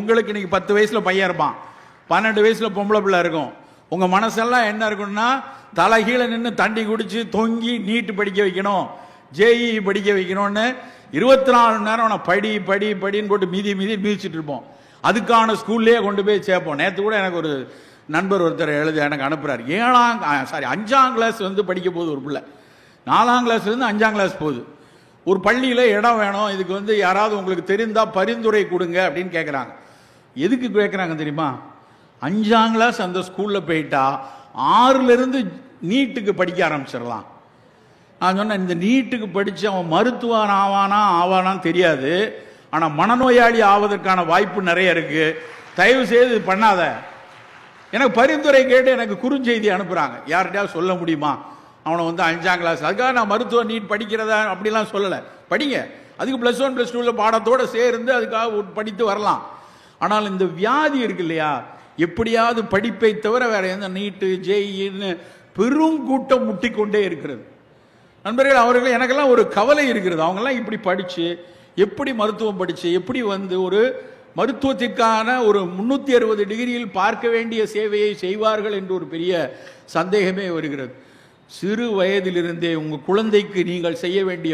உங்களுக்கு இன்னைக்கு 10 வயசுல பையன் இருப்பான், 12 வயசுல பொம்பளை பிள்ளை இருக்கும். உங்க மனசெல்லாம் என்ன இருக்குன்னா, தலைகீழ நின்று தண்ணி குடிச்சு தொங்கி நீட்டு படிக்க வைக்கணும், ஜேஇ படிக்க வைக்கணும்னு 24 மணி நேரம் அவனை படி படி படின்னு போட்டு மிதிச்சிட்டு இருப்போம். அதுக்கான ஸ்கூல்லேயே கொண்டு போய் சேர்ப்போம். நேற்று கூட எனக்கு ஒரு நண்பர் ஒருத்தர் எழுதி எனக்கு அனுப்புறாரு. 5ஆம் கிளாஸ் வந்து படிக்க போகுது ஒரு பிள்ளை, 4ஆம் கிளாஸ்லேருந்து 5ஆம் கிளாஸ் போகுது. ஒரு பள்ளியில் இடம் வேணும், இதுக்கு வந்து யாராவது உங்களுக்கு தெரிந்தா பரிந்துரை கொடுங்க அப்படின்னு கேட்குறாங்க. எதுக்கு கேட்குறாங்க தெரியுமா? 5ஆம் கிளாஸ் அந்த ஸ்கூலில் போயிட்டா 6லேருந்து நீட்டுக்கு படிக்க ஆரம்பிச்சிடலாம். நான் சொன்னேன், இந்த நீட்டுக்கு படித்து அவன் மருத்துவன் ஆவானான்னு தெரியாது, ஆனால் மனநோயாளி ஆவதற்கான வாய்ப்பு நிறைய இருக்கு, தயவு செய்து பண்ணாத. எனக்கு பரிந்துரை கேட்டு எனக்கு குறுஞ்செய்தி அனுப்புகிறாங்க. யார்கிட்டயாவது சொல்ல முடியுமா அவனை வந்து 5ஆம் கிளாஸ்? அதுக்காக நான் மருத்துவ நீட் படிக்கிறதா அப்படிலாம் சொல்லலை. படிங்க, அதுக்கு +1 +2 பாடத்தோடு சேர்ந்து அதுக்காக படித்து வரலாம். ஆனால் இந்த வியாதி இருக்கு இல்லையா, எப்படியாவது படிப்பை தவிர வேற எந்த நீட்டு ஜேஇன்னு பெரும் கூட்டம் முட்டிக்கொண்டே இருக்கிறது. நண்பர்கள், அவர்கள் எனக்கெல்லாம் ஒரு கவலை இருக்கிறது. அவங்கெல்லாம் இப்படி படித்து எப்படி மருத்துவம் படித்து எப்படி வந்து ஒரு மருத்துவத்திற்கான ஒரு 360 டிகிரியில் பார்க்க வேண்டிய சேவையை செய்வார்கள் என்று ஒரு பெரிய சந்தேகமே வருகிறது. சிறு வயதிலிருந்தே உங்கள் குழந்தைக்கு நீங்கள் செய்ய வேண்டிய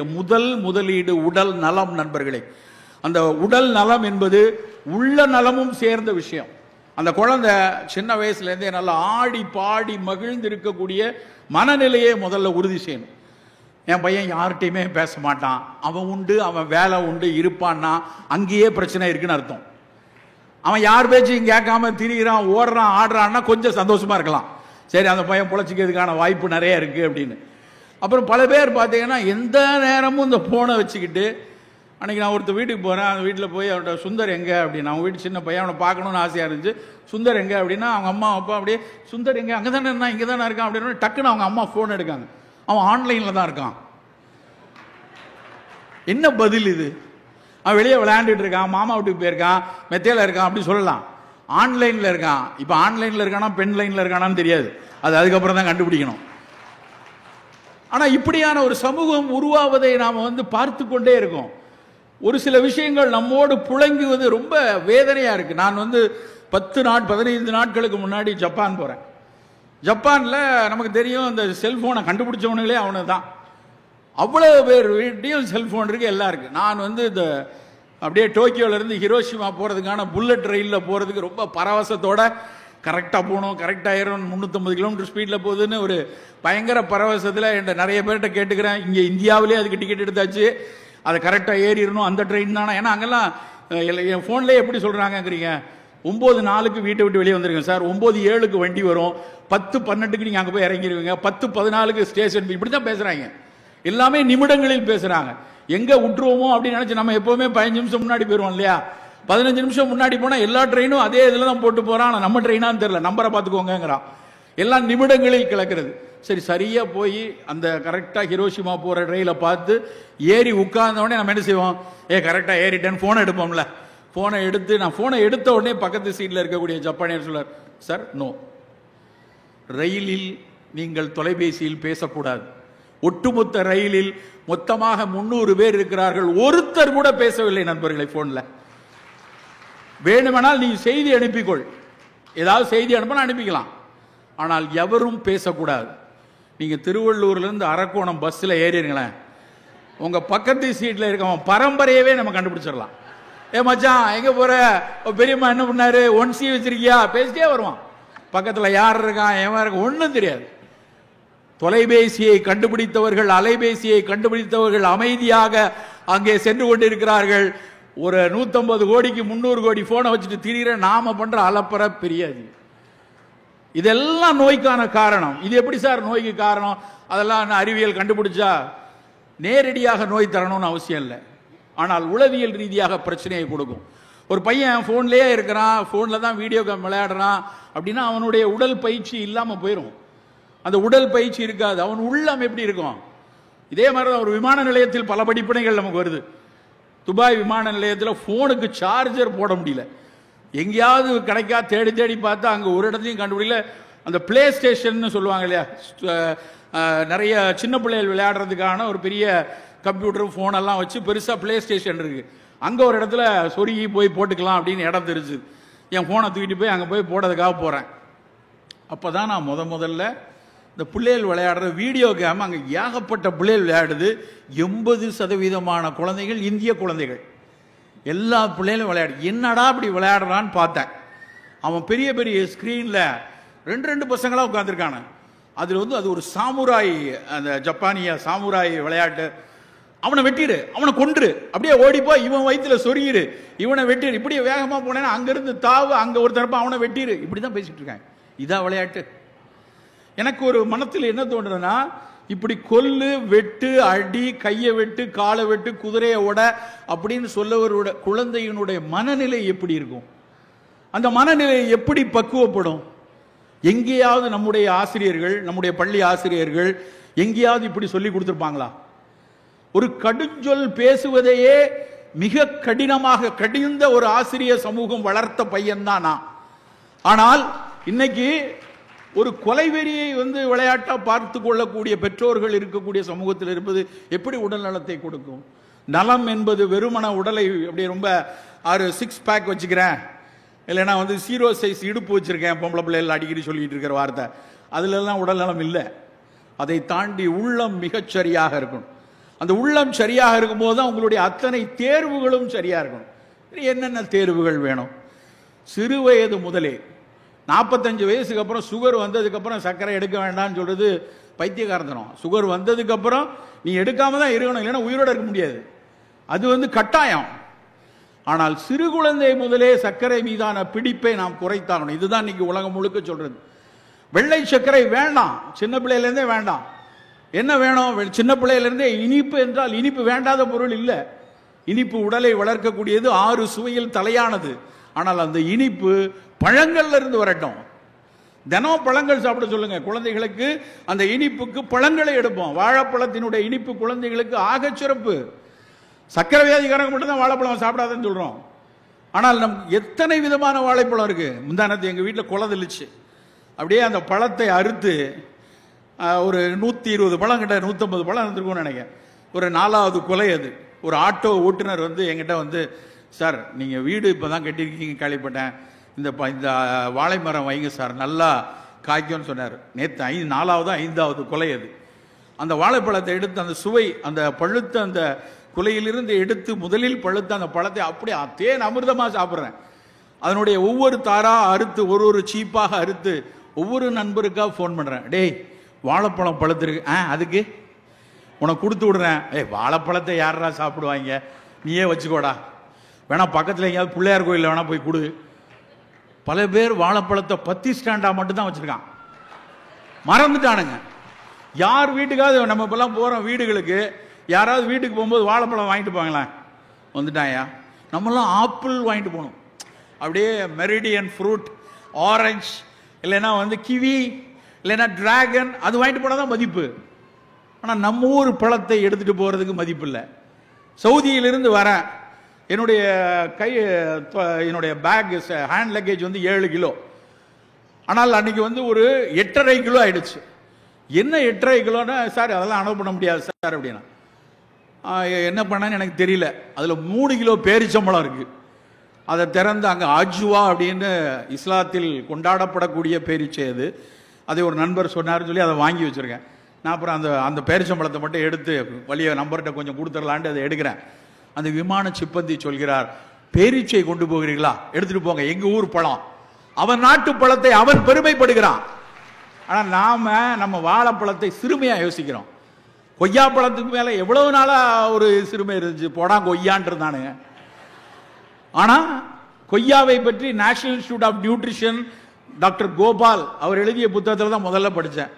முதலீடு உடல் நலம். நண்பர்களே, அந்த உடல் நலம் என்பது உள்ள நலமும் சேர்ந்த விஷயம். அந்த குழந்தை சின்ன வயசுலேருந்தே நல்லா ஆடி பாடி மகிழ்ந்து இருக்கக்கூடிய மனநிலையை முதல்ல உறுதி செய்யணும். என் பையன் யார்கிட்டையுமே பேச மாட்டான், அவன் உண்டு அவன் வேலை உண்டு இருப்பான்னா அங்கேயே பிரச்சனை இருக்குன்னு அர்த்தம். அவன் யார் பேச்சையும் கேட்காம திரிகிறான், ஓடுறான், ஆடுறான்னா கொஞ்சம் சந்தோஷமா இருக்கலாம். சரி, அந்த பையன் பொழைச்சிக்கிறதுக்கான வாய்ப்பு நிறைய இருக்கு அப்படின்னு. அப்புறம் பல பேர் பார்த்தீங்கன்னா எந்த நேரமும் இந்த போனை வச்சுக்கிட்டு, அன்னைக்கு நான் ஒருத்தர் வீட்டுக்கு போகிறேன், அந்த வீட்டில் போய் அவன்கிட்ட சுந்தர் எங்கே அப்படின்னு, அவன் வீட்டு சின்ன பையன், அவனை பார்க்கணுன்னு ஆசையாக இருந்துச்சு. சுந்தர் எங்கே அப்படின்னா அவங்க அம்மா அப்பா அப்படியே சுந்தர் எங்கே, அங்கே தானே இருந்தான், இங்கே தானே இருக்கான் அப்படின்னு டக்குன்னு அவங்க அம்மா ஃபோன் எடுக்காங்க. அவன் ஆன்லைனில் தான் இருக்கான். என்ன பதில் இது? அவன் வெளியே விளையாண்டுட்டு இருக்கான், மாமா வீட்டுக்கு போயிருக்கான், மெத்தையில் இருக்கான் அப்படி சொல்லலாம். ஆன்லைனில் இருக்கான். இப்போ ஆன்லைனில் இருக்கானா பெண் லைனில் இருக்கானான்னு தெரியாது, அது அதுக்கப்புறம் தான் கண்டுபிடிக்கணும். ஆனால் இப்படியான ஒரு சமூகம் உருவாவதை நாம் வந்து பார்த்து கொண்டே இருக்கோம். ஒரு சில விஷயங்கள் நம்மோடு புழங்குவது ரொம்ப வேதனையாக இருக்குது. நான் வந்து 15 நாட்களுக்கு முன்னாடி ஜப்பான் போகிறேன். ஜப்பானில் நமக்கு தெரியும், இந்த செல்ஃபோனை கண்டுபிடிச்சவனுங்களே அவனு தான். அவ்வளோ பேர் வீட்டையும் செல்ஃபோன் இருக்குது, எல்லாம் இருக்குது. நான் வந்து இந்த அப்படியே டோக்கியோலேருந்து ஹிரோஷிமா போகிறதுக்கான புல்லட் ரயிலில் போகிறதுக்கு ரொம்ப பரவசத்தோட கரெக்டாக போகணும், கரெக்டாக ஏறணும், 350 கிலோமீட்டர் ஸ்பீடில் போகுதுன்னு ஒரு பயங்கர பரவசத்தில் என்கிட்ட நிறைய பேர்கிட்ட கேட்டுக்கிறேன். இங்கே இந்தியாவிலே அதுக்கு டிக்கெட் எடுத்தாச்சு, அதை கரெக்டாக ஏறிடணும், அந்த ட்ரெயின் தானே. ஏன்னா அங்கெல்லாம் என் ஃபோன்லேயே எப்படி சொல்கிறாங்கங்கிறீங்க, 9:04 வீட்டை விட்டு வெளியே வந்துருங்க சார், 9:07 வண்டி வரும், 10:12 நீங்கள் அங்கே போய் இறங்கிடுவீங்க, 10:14 ஸ்டேஷன், இப்படி தான் பேசுகிறாங்க. எல்லாமே நிமிடங்களில் பேசுகிறாங்க. எங்கே விட்டுருவோமோ அப்படின்னு நினச்சி நம்ம எப்போவுமே 15 நிமிஷம் முன்னாடி போயிடுவோம் இல்லையா? 15 நிமிஷம் முன்னாடி போனால் எல்லா ட்ரெயினும் அதே இதில் தான் போட்டு போகிறான். ஆனால் நம்ம ட்ரெயினான்னு தெரியல, நம்பரை பார்த்துக்கோங்கிறான். எல்லாம் நிமிடங்களில் கிளக்கிறது. சரியாக போய் அந்த கரெக்டாக ஹிரோஷிமா போகிற ரயிலை பார்த்து ஏறி உட்கார்ந்தோடனே நம்ம என்ன செய்வோம், கரெக்டாக ஏறிட்டேன்னு ஃபோனை எடுப்போம்ல. ஃபோனை எடுத்து நான் ஃபோனை எடுத்த உடனே பக்கத்து சீட்டில் இருக்கக்கூடிய ஜப்பானியர் சொல்றார், சார் நோ, ரயிலில் நீங்கள் தொலைபேசியில் பேசக்கூடாது. ஒட்டுமொத்த ரயிலில் மொத்தமாக 300 பேர் இருக்கிறார்கள், ஒருத்தர் கூட பேசவில்லை நண்பர்களை போன்ல. வேணுமானால் நீ செய்தி அனுப்பிக்கொள், ஏதாவது செய்தி அனுப்ப அனுப்பிக்கலாம், ஆனால் எவரும் பேசக்கூடாது. நீங்க திருவள்ளூர்ல இருந்து அரக்கோணம் பஸ்ல ஏறிங்களேன், உங்க பக்கத்து சீட்ல இருக்கவன் பரம்பரையவே நம்ம கண்டுபிடிச்சிடலாம். மச்சான் எங்க போற, பெரியம்மா என்ன பண்ணாரு, 1C வச்சிருக்கியா, பேசிட்டே வருவான். பக்கத்துல யார் இருக்கான் எவன் இருக்கான் ஒன்னும் தெரியாது. தொலைபேசியை கண்டுபிடித்தவர்கள், அலைபேசியை கண்டுபிடித்தவர்கள் அமைதியாக அங்கே சென்று கொண்டிருக்கிறார்கள். ஒரு 150 கோடிக்கு 300 கோடி போனை வச்சுட்டு திரிகிற நாம பண்ற அலப்பற பெரியாது. இதெல்லாம் நோய்க்கான காரணம். இது எப்படி சார் நோய்க்கு காரணம்? அதெல்லாம் அறிவியல் கண்டுபிடிச்சா நேரடியாக நோய் தரணும்னு அவசியம் இல்லை, ஆனால் உளவியல் ரீதியாக பிரச்சனையை கொடுக்கும். ஒரு பையன் போன்லயே இருக்கிறான், போன்ல தான் வீடியோ கேம் விளையாடுறான் அப்படின்னா அவனுடைய உடல் பயிற்சி இல்லாம போயிடும். அந்த உடல் பயிற்சி இருக்காது, அவன் உள்ளம் எப்படி இருக்கும்? இதே மாதிரி தான் ஒரு விமான நிலையத்தில் பல படிப்பினைகள் நமக்கு வருது. துபாய் விமான நிலையத்தில் போனுக்கு சார்ஜர் போட முடியல, எங்கேயாவது கிடைக்கா தேடி தேடி பார்த்தா அங்கே ஒரு இடத்தையும் கண்டுபிடிக்கல. அந்த பிளே ஸ்டேஷன் சொல்லுவாங்க இல்லையா, நிறைய சின்ன பிள்ளைகள் விளையாடுறதுக்கான ஒரு பெரிய கம்ப்யூட்டர் ஃபோன் எல்லாம் வச்சு பெருசாக பிளே ஸ்டேஷன் இருக்கு, அங்கே ஒரு இடத்துல சொருகி போய் போட்டுக்கலாம் அப்படின்னு இடம் தெரிஞ்சு என் ஃபோனை தூக்கிட்டு போய் அங்கே போய் போடுறதுக்காக போகிறேன். அப்போ தான் நான் முதல்ல இந்த பிள்ளைகள் விளையாடுற வீடியோ கேம் அங்கே ஏகப்பட்ட பிள்ளைகள் விளையாடுது. 80% குழந்தைகள் இந்திய குழந்தைகள், எல்லா பிள்ளைகளும் விளையாடு. என்னடா அப்படி விளையாடுறான்னு பார்த்தேன். அவன் பெரிய பெரிய ஸ்க்ரீனில் ரெண்டு பசங்களாக உட்காந்துருக்கானு. அதில் வந்து அது ஒரு சாமுராய், அந்த ஜப்பானிய சாமுராய் விளையாட்டு. அவனை வெட்டிடு, அவனை கொன்று, அப்படியே ஓடிப்போ, இவன் வயிற்றுல சொருகிடு, இவனை வெட்டிடு, இப்படியே வேகமாக போனேன்னா அங்கேருந்து தாவு, அங்கே ஒரு தரப்பா அவனை வெட்டிடு, இப்படி தான் பேசிட்டு இருக்காங்க. இதான் விளையாட்டு. எனக்கு ஒரு மனத்தில் என்ன தோன்றுதுன்னா, இப்படி கொல்லு, வெட்டு, அடி, கையை வெட்டு, காலை வெட்டு, குதிரையை ஓட அப்படின்னு சொல்லவரோட குழந்தையினுடைய மனநிலை எப்படி இருக்கும்? அந்த மனநிலை எப்படி பக்குவப்படும்? எங்கேயாவது நம்முடைய ஆசிரியர்கள், நம்முடைய பள்ளி ஆசிரியர்கள் எங்கேயாவது இப்படி சொல்லி கொடுத்துருப்பாங்களா? ஒரு கடுஞ்சொல் பேசுவதையே மிக கடினமாக கடிந்த ஒரு ஆசிரியர் சமூகம் வளர்த்த பையன் தான் நான். ஆனால் இன்னைக்கு ஒரு கொலைவெறியை வந்து விளையாட்டா பார்த்து கொள்ளக்கூடிய பெற்றோர்கள் இருக்கக்கூடிய சமூகத்தில் இருப்பது எப்படி உடல் நலத்தை கொடுக்கும்? நலம் என்பது வெறுமன உடலை அப்படியே ரொம்ப 6 பேக் வச்சுக்கிறேன், இல்லைன்னா வந்து 0 சைஸ் இடுப்பு வச்சிருக்கேன், பொம்பளை பிள்ளைகள் அடிக்கடி சொல்லிட்டு இருக்கிற வார்த்தை, அதுலலாம் உடல் நலம் இல்லை. அதை தாண்டி உள்ளம் மிகச் சரியாக இருக்கணும். அந்த உள்ளம் சரியாக இருக்கும்போது தான் உங்களுடைய அத்தனை தேர்வுகளும் சரியா இருக்கணும். என்னென்ன தேர்வுகள் வேணும்? சிறு வயது முதலே, 45 வயசுக்கு அப்புறம் சுகர் வந்ததுக்கு அப்புறம் சர்க்கரை எடுக்க வேண்டாம்னு சொல்றது பைத்தியக்காரத்தனம். சுகர் வந்ததுக்கு அப்புறம் நீ எடுக்காம தான் இருக்கணும், இல்லைன்னா உயிரோட இருக்க முடியாது. அது வந்து கட்டாயம். ஆனால் சிறு குழந்தை முதலே சர்க்கரை மீதான பிடிப்பை நாம் குறைத்தாகணும். இதுதான் இன்னைக்கு உலகம் முழுக்க சொல்றது. வெள்ளை சர்க்கரை வேண்டாம், சின்ன பிள்ளையிலேருந்தே வேண்டாம். என்ன வேணும்? சின்ன பிள்ளையிலிருந்தே இனிப்பு என்றால் இனிப்பு வேண்டாத பொருள் இல்லை. இனிப்பு உடலை வளர்க்கக்கூடியது, 6 சுவையில் தலையானது. ஆனால் அந்த இனிப்பு பழங்கள்ல இருந்து வரட்டும். தினம் பழங்கள் சாப்பிட சொல்லுங்க குழந்தைகளுக்கு. அந்த இனிப்புக்கு பழங்களை எடுப்போம். வாழைப்பழத்தினுடைய இனிப்பு குழந்தைகளுக்கு ஆகச் சிறப்பு. சக்கரை வியாதிக்காரங்க மட்டும்தான் வாழைப்பழம் சாப்பிடாதுன்னு சொல்றோம். ஆனால் எத்தனை விதமான வாழைப்பழம் இருக்கு. முந்தானத்து எங்க வீட்டில் குலை தெளிச்சு அப்படியே அந்த பழத்தை அறுத்து ஒரு 120 பழம் கிட்ட 150 பழம் இருந்திருக்கும்னு நினைக்கிறேன். ஒரு 4வது கொலை அது. ஒரு ஆட்டோ ஓட்டுநர் வந்து என்கிட்ட வந்து, சார் நீங்கள் வீடு இப்போ தான் கட்டியிருக்கீங்க கேள்விப்பட்டேன், இந்த வாழை மரம் வைங்க சார், நல்லா காய்க்கும்னு சொன்னார். நேற்று 4வது 5வது கொலை அது. அந்த வாழைப்பழத்தை எடுத்து அந்த சுவை, அந்த பழுத்த அந்த குலையிலிருந்து எடுத்து முதலில் பழுத்த அந்த பழத்தை அப்படியே தேன் அமிர்தமாக சாப்பிட்றேன். அதனுடைய ஒவ்வொரு தாரா அறுத்து, ஒரு சீப்பாக அறுத்து ஒவ்வொரு நண்பருக்காக ஃபோன் பண்ணுறேன். டேய் வாழைப்பழம் பழுத்திருக்கு, அதுக்கு உனக்கு கொடுத்து விடுறேன். வாழைப்பழத்தை யாரா சாப்பிடுவாங்க, நீயே வச்சுக்கோடா, வேணா பக்கத்தில் எங்கேயாவது பிள்ளையார் கோயிலில் வேணா போய் கொடு. பல பேர் வாழைப்பழத்தை 10 ஸ்டாண்டா மட்டும் தான் வச்சிருக்கான், மறந்துட்டானுங்க. யார் வீட்டுக்காவது நம்ம இப்பெல்லாம் போகிறோம் வீடுகளுக்கு, யாராவது வீட்டுக்கு போகும்போது வாழைப்பழம் வாங்கிட்டு போங்களேன், வந்துட்டாயா. நம்மளாம் ஆப்பிள் வாங்கிட்டு போகணும், அப்படியே மெரிடியன் ஃப்ரூட், ஆரஞ்சு, இல்லைன்னா வந்து கிவி, இல்லைன்னா டிராகன், அது வாங்கிட்டு போனால் தான் மதிப்பு. ஆனால் நம்ம ஊர் பழத்தை எடுத்துகிட்டு போகிறதுக்கு மதிப்பு இல்லை. சவுதியிலிருந்து வரேன், என்னுடைய பேக் ஹேண்ட் லக்கேஜ் வந்து 7 கிலோ. ஆனால் அன்னைக்கு வந்து ஒரு 8.5 கிலோ ஆயிடுச்சு. என்ன 8.5 கிலோன்னா, சார் அதெல்லாம் அனுப்ப பண்ண முடியாது சார் அப்படின்னா. என்ன பண்ணான்னு எனக்கு தெரியல. அதில் 3 கிலோ பேரிச்சம்பழம் இருக்கு. அதை திறந்து அங்கே அஜ்வா அப்படின்னு இஸ்லாத்தில் கொண்டாடப்படக்கூடிய பேரிச்சை அது. அதை ஒரு நண்பர் சொன்னார்னு சொல்லி அதை வாங்கி வச்சிருக்கேன். நான் அப்புறம் அந்த பேரிச்சம்பழத்தை மட்டும் எடுத்து வழிய நம்பர்கிட்ட கொஞ்சம் கொடுத்துடலான்ட்டு அதை எடுக்கிறேன். அந்த விமான சிப்பந்தி சொல்கிறார், பேரிச்சை கொண்டு போகிறீங்களா, எடுத்துட்டு போங்க, எங்க ஊர் பழம். அவன் நாட்டு பழத்தை அவன் பெருமைப்படுகிறான். ஆனால் நம்ம வாழைப்பழத்தை சிறுமையா யோசிக்கிறோம். கொய்யா பழத்துக்கு மேல எவ்வளவு நாளா ஒரு சிறுமை இருந்துச்சு, போடா கொய்யான் இருந்தானுங்க. ஆனா கொய்யாவை பற்றி national institute of nutrition doctor Gopal அவர் எழுதிய புத்தகத்தில் தான் முதல்ல படித்தேன்.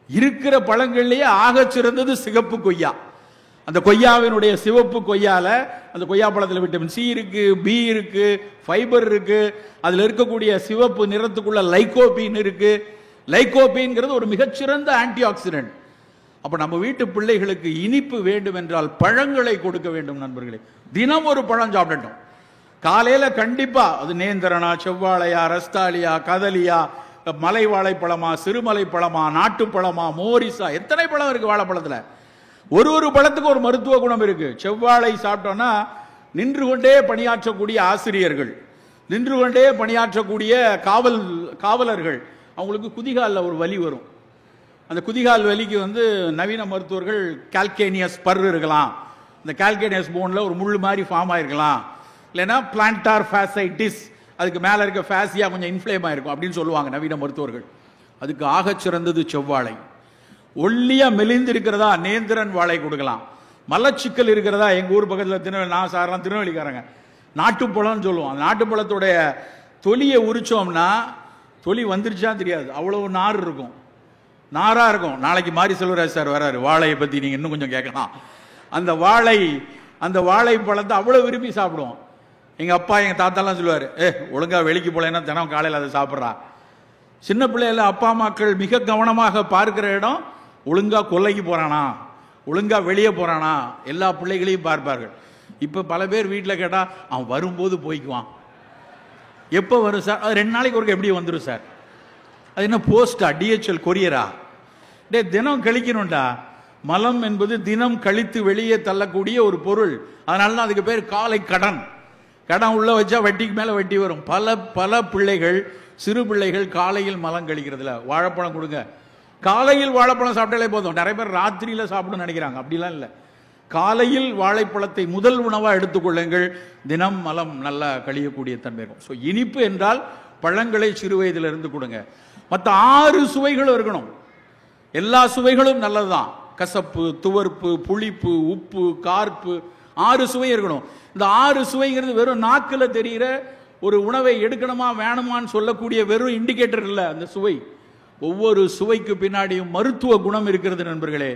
இருக்கிற பழங்கள்லேயே ஆக சிறந்தது சிகப்பு கொய்யா. அந்த கொய்யாவினுடைய சிவப்பு கொய்யால அந்த கொய்யா பழத்தில் விட்டமின் சி இருக்கு, பி இருக்கு, ஃபைபர் இருக்கு. அதில் இருக்கக்கூடிய சிவப்பு நிறத்துக்குள்ள லைகோபீன் இருக்கு. லைகோபீன்கிறது ஒரு மிகச்சிறந்த ஆன்டி ஆக்சிடென்ட். அப்ப நம்ம வீட்டு பிள்ளைகளுக்கு இனிப்பு வேண்டும் என்றால் பழங்களை கொடுக்க வேண்டும் நண்பர்களே. தினம் ஒரு பழம் சாப்பிடட்டும். காலையில கண்டிப்பா அது நேந்திரனா, செவ்வாழையா, ரஸ்தாலியா, கதலியா, மலை வாழைப்பழமா, சிறுமலை பழமா, நாட்டு பழமா, மோரிசா, எத்தனை பழம் இருக்கு வாழைப்பழத்துல. ஒரு பழத்துக்கு ஒரு மருத்துவ குணம் இருக்கு. செவ்வாழை சாப்பிட்டோம்னா நின்று கொண்டே பணியாற்றக்கூடிய ஆசிரியர்கள், நின்று கொண்டே பணியாற்றக்கூடிய காவலர்கள், அவங்களுக்கு குதிகாலில் ஒரு வலி வரும். அந்த குதிகால் வலிக்கு நவீன மருத்துவர்கள் கால்கேனியஸ் பர் இருக்கலாம், இந்த கால்கேனியஸ் போனில் ஒரு முள் மாதிரி ஃபார்ம் ஆயிருக்கலாம், இல்லைன்னா பிளான்டார் ஃபேசைட்டிஸ், அதுக்கு மேலே இருக்க ஃபேசியா கொஞ்சம் இன்ஃப்ளேம் ஆயிருக்கும் அப்படின்னு சொல்லுவாங்க நவீன மருத்துவர்கள். அதுக்கு ஆகச் சிறந்தது செவ்வாழை. ஒல்லியா மெலிந்து இருக்கிறதா நேந்திரன் வாழை கொடுக்கலாம். மலச்சிக்கல் இருக்கிறதா, எங்க ஊர் பக்கத்தில் நான் சாரெல்லாம் திருநெல்வேலிக்காரங்க நாட்டுப்பழம்னு சொல்லுவோம். அந்த நாட்டுப்பழத்துடைய தொலியை உரிச்சோம்னா தொலி வந்துருச்சா தெரியாது, அவ்வளவு நார் இருக்கும், நாரா இருக்கும். நாளைக்கு மாரி செல்வராஜ் சார் வராரு, வாழையை பத்தி நீங்க இன்னும் கொஞ்சம் கேட்கலாம். அந்த வாழை பழத்தை அவ்வளவு விரும்பி சாப்பிடுவோம். எங்க அப்பா எங்க தாத்தாலாம் சொல்லுவாரு, ஒழுங்கா வெளிக்கு போலேன்னா தினம் காலையில் அதை சாப்பிட்றா. சின்ன பிள்ளைல அப்பா அம்மாக்கள் மிக கவனமாக பார்க்கிற இடம், ஒழுங்கா கொல்லைக்கு போறானா, ஒழுங்கா வெளியே போறானா, எல்லா பிள்ளைகளையும் பார்ப்பார்கள். இப்ப பல பேர் வீட்டில் கேட்டா அவன் வரும்போது போய்க்குவான், எப்போ வரும் சார், அது 2 நாளைக்கு ஒருக்க எப்படி வந்துடும் சார், அது என்ன போஸ்டா, DHL கொரியரா, தினம் கழிக்கணும்டா. மலம் என்பது தினம் கழித்து வெளியே தள்ளக்கூடிய ஒரு பொருள். அதனால தான் அதுக்கு பேர் காலை கடன். கடன் உள்ள வச்சா வட்டிக்கு மேல வட்டி வரும். பல பிள்ளைகள், சிறு பிள்ளைகள் காலையில் மலம் கழிக்கிறதுல. வாழைப்பழம் கொடுங்க, காலையில் வாழைப்பழம் சாப்பிட்டாலே போதும். நிறைய பேர் ராத்திரியில சாப்பிடணும்னு நினைக்கிறாங்க, அப்படிலாம் இல்லை. காலையில் வாழைப்பழத்தை முதல் உணவா எடுத்துக்கொள்ளுங்கள், தினம் மலம் நல்லா கழியக்கூடிய தன்மை இருக்கும். ஸோ இனிப்பு என்றால் பழங்களை சிறு வயதிலிருந்து கொடுங்க. மற்ற 6 சுவைகளும் இருக்கணும். எல்லா சுவைகளும் நல்லதுதான். கசப்பு, துவர்ப்பு, புளிப்பு, உப்பு, கார்ப்பு, 6 சுவை இருக்கணும். இந்த 6 சுவைங்கிறது வெறும் நாக்கில் தெரிகிற ஒரு உணவை எடுக்கணுமா வேணுமான்னு சொல்லக்கூடிய வெறும் இண்டிகேட்டர் இல்லை. அந்த சுவை, ஒவ்வொரு சுவைக்கு பின்னாடியும் மருத்துவ குணம் இருக்கிறது நண்பர்களே.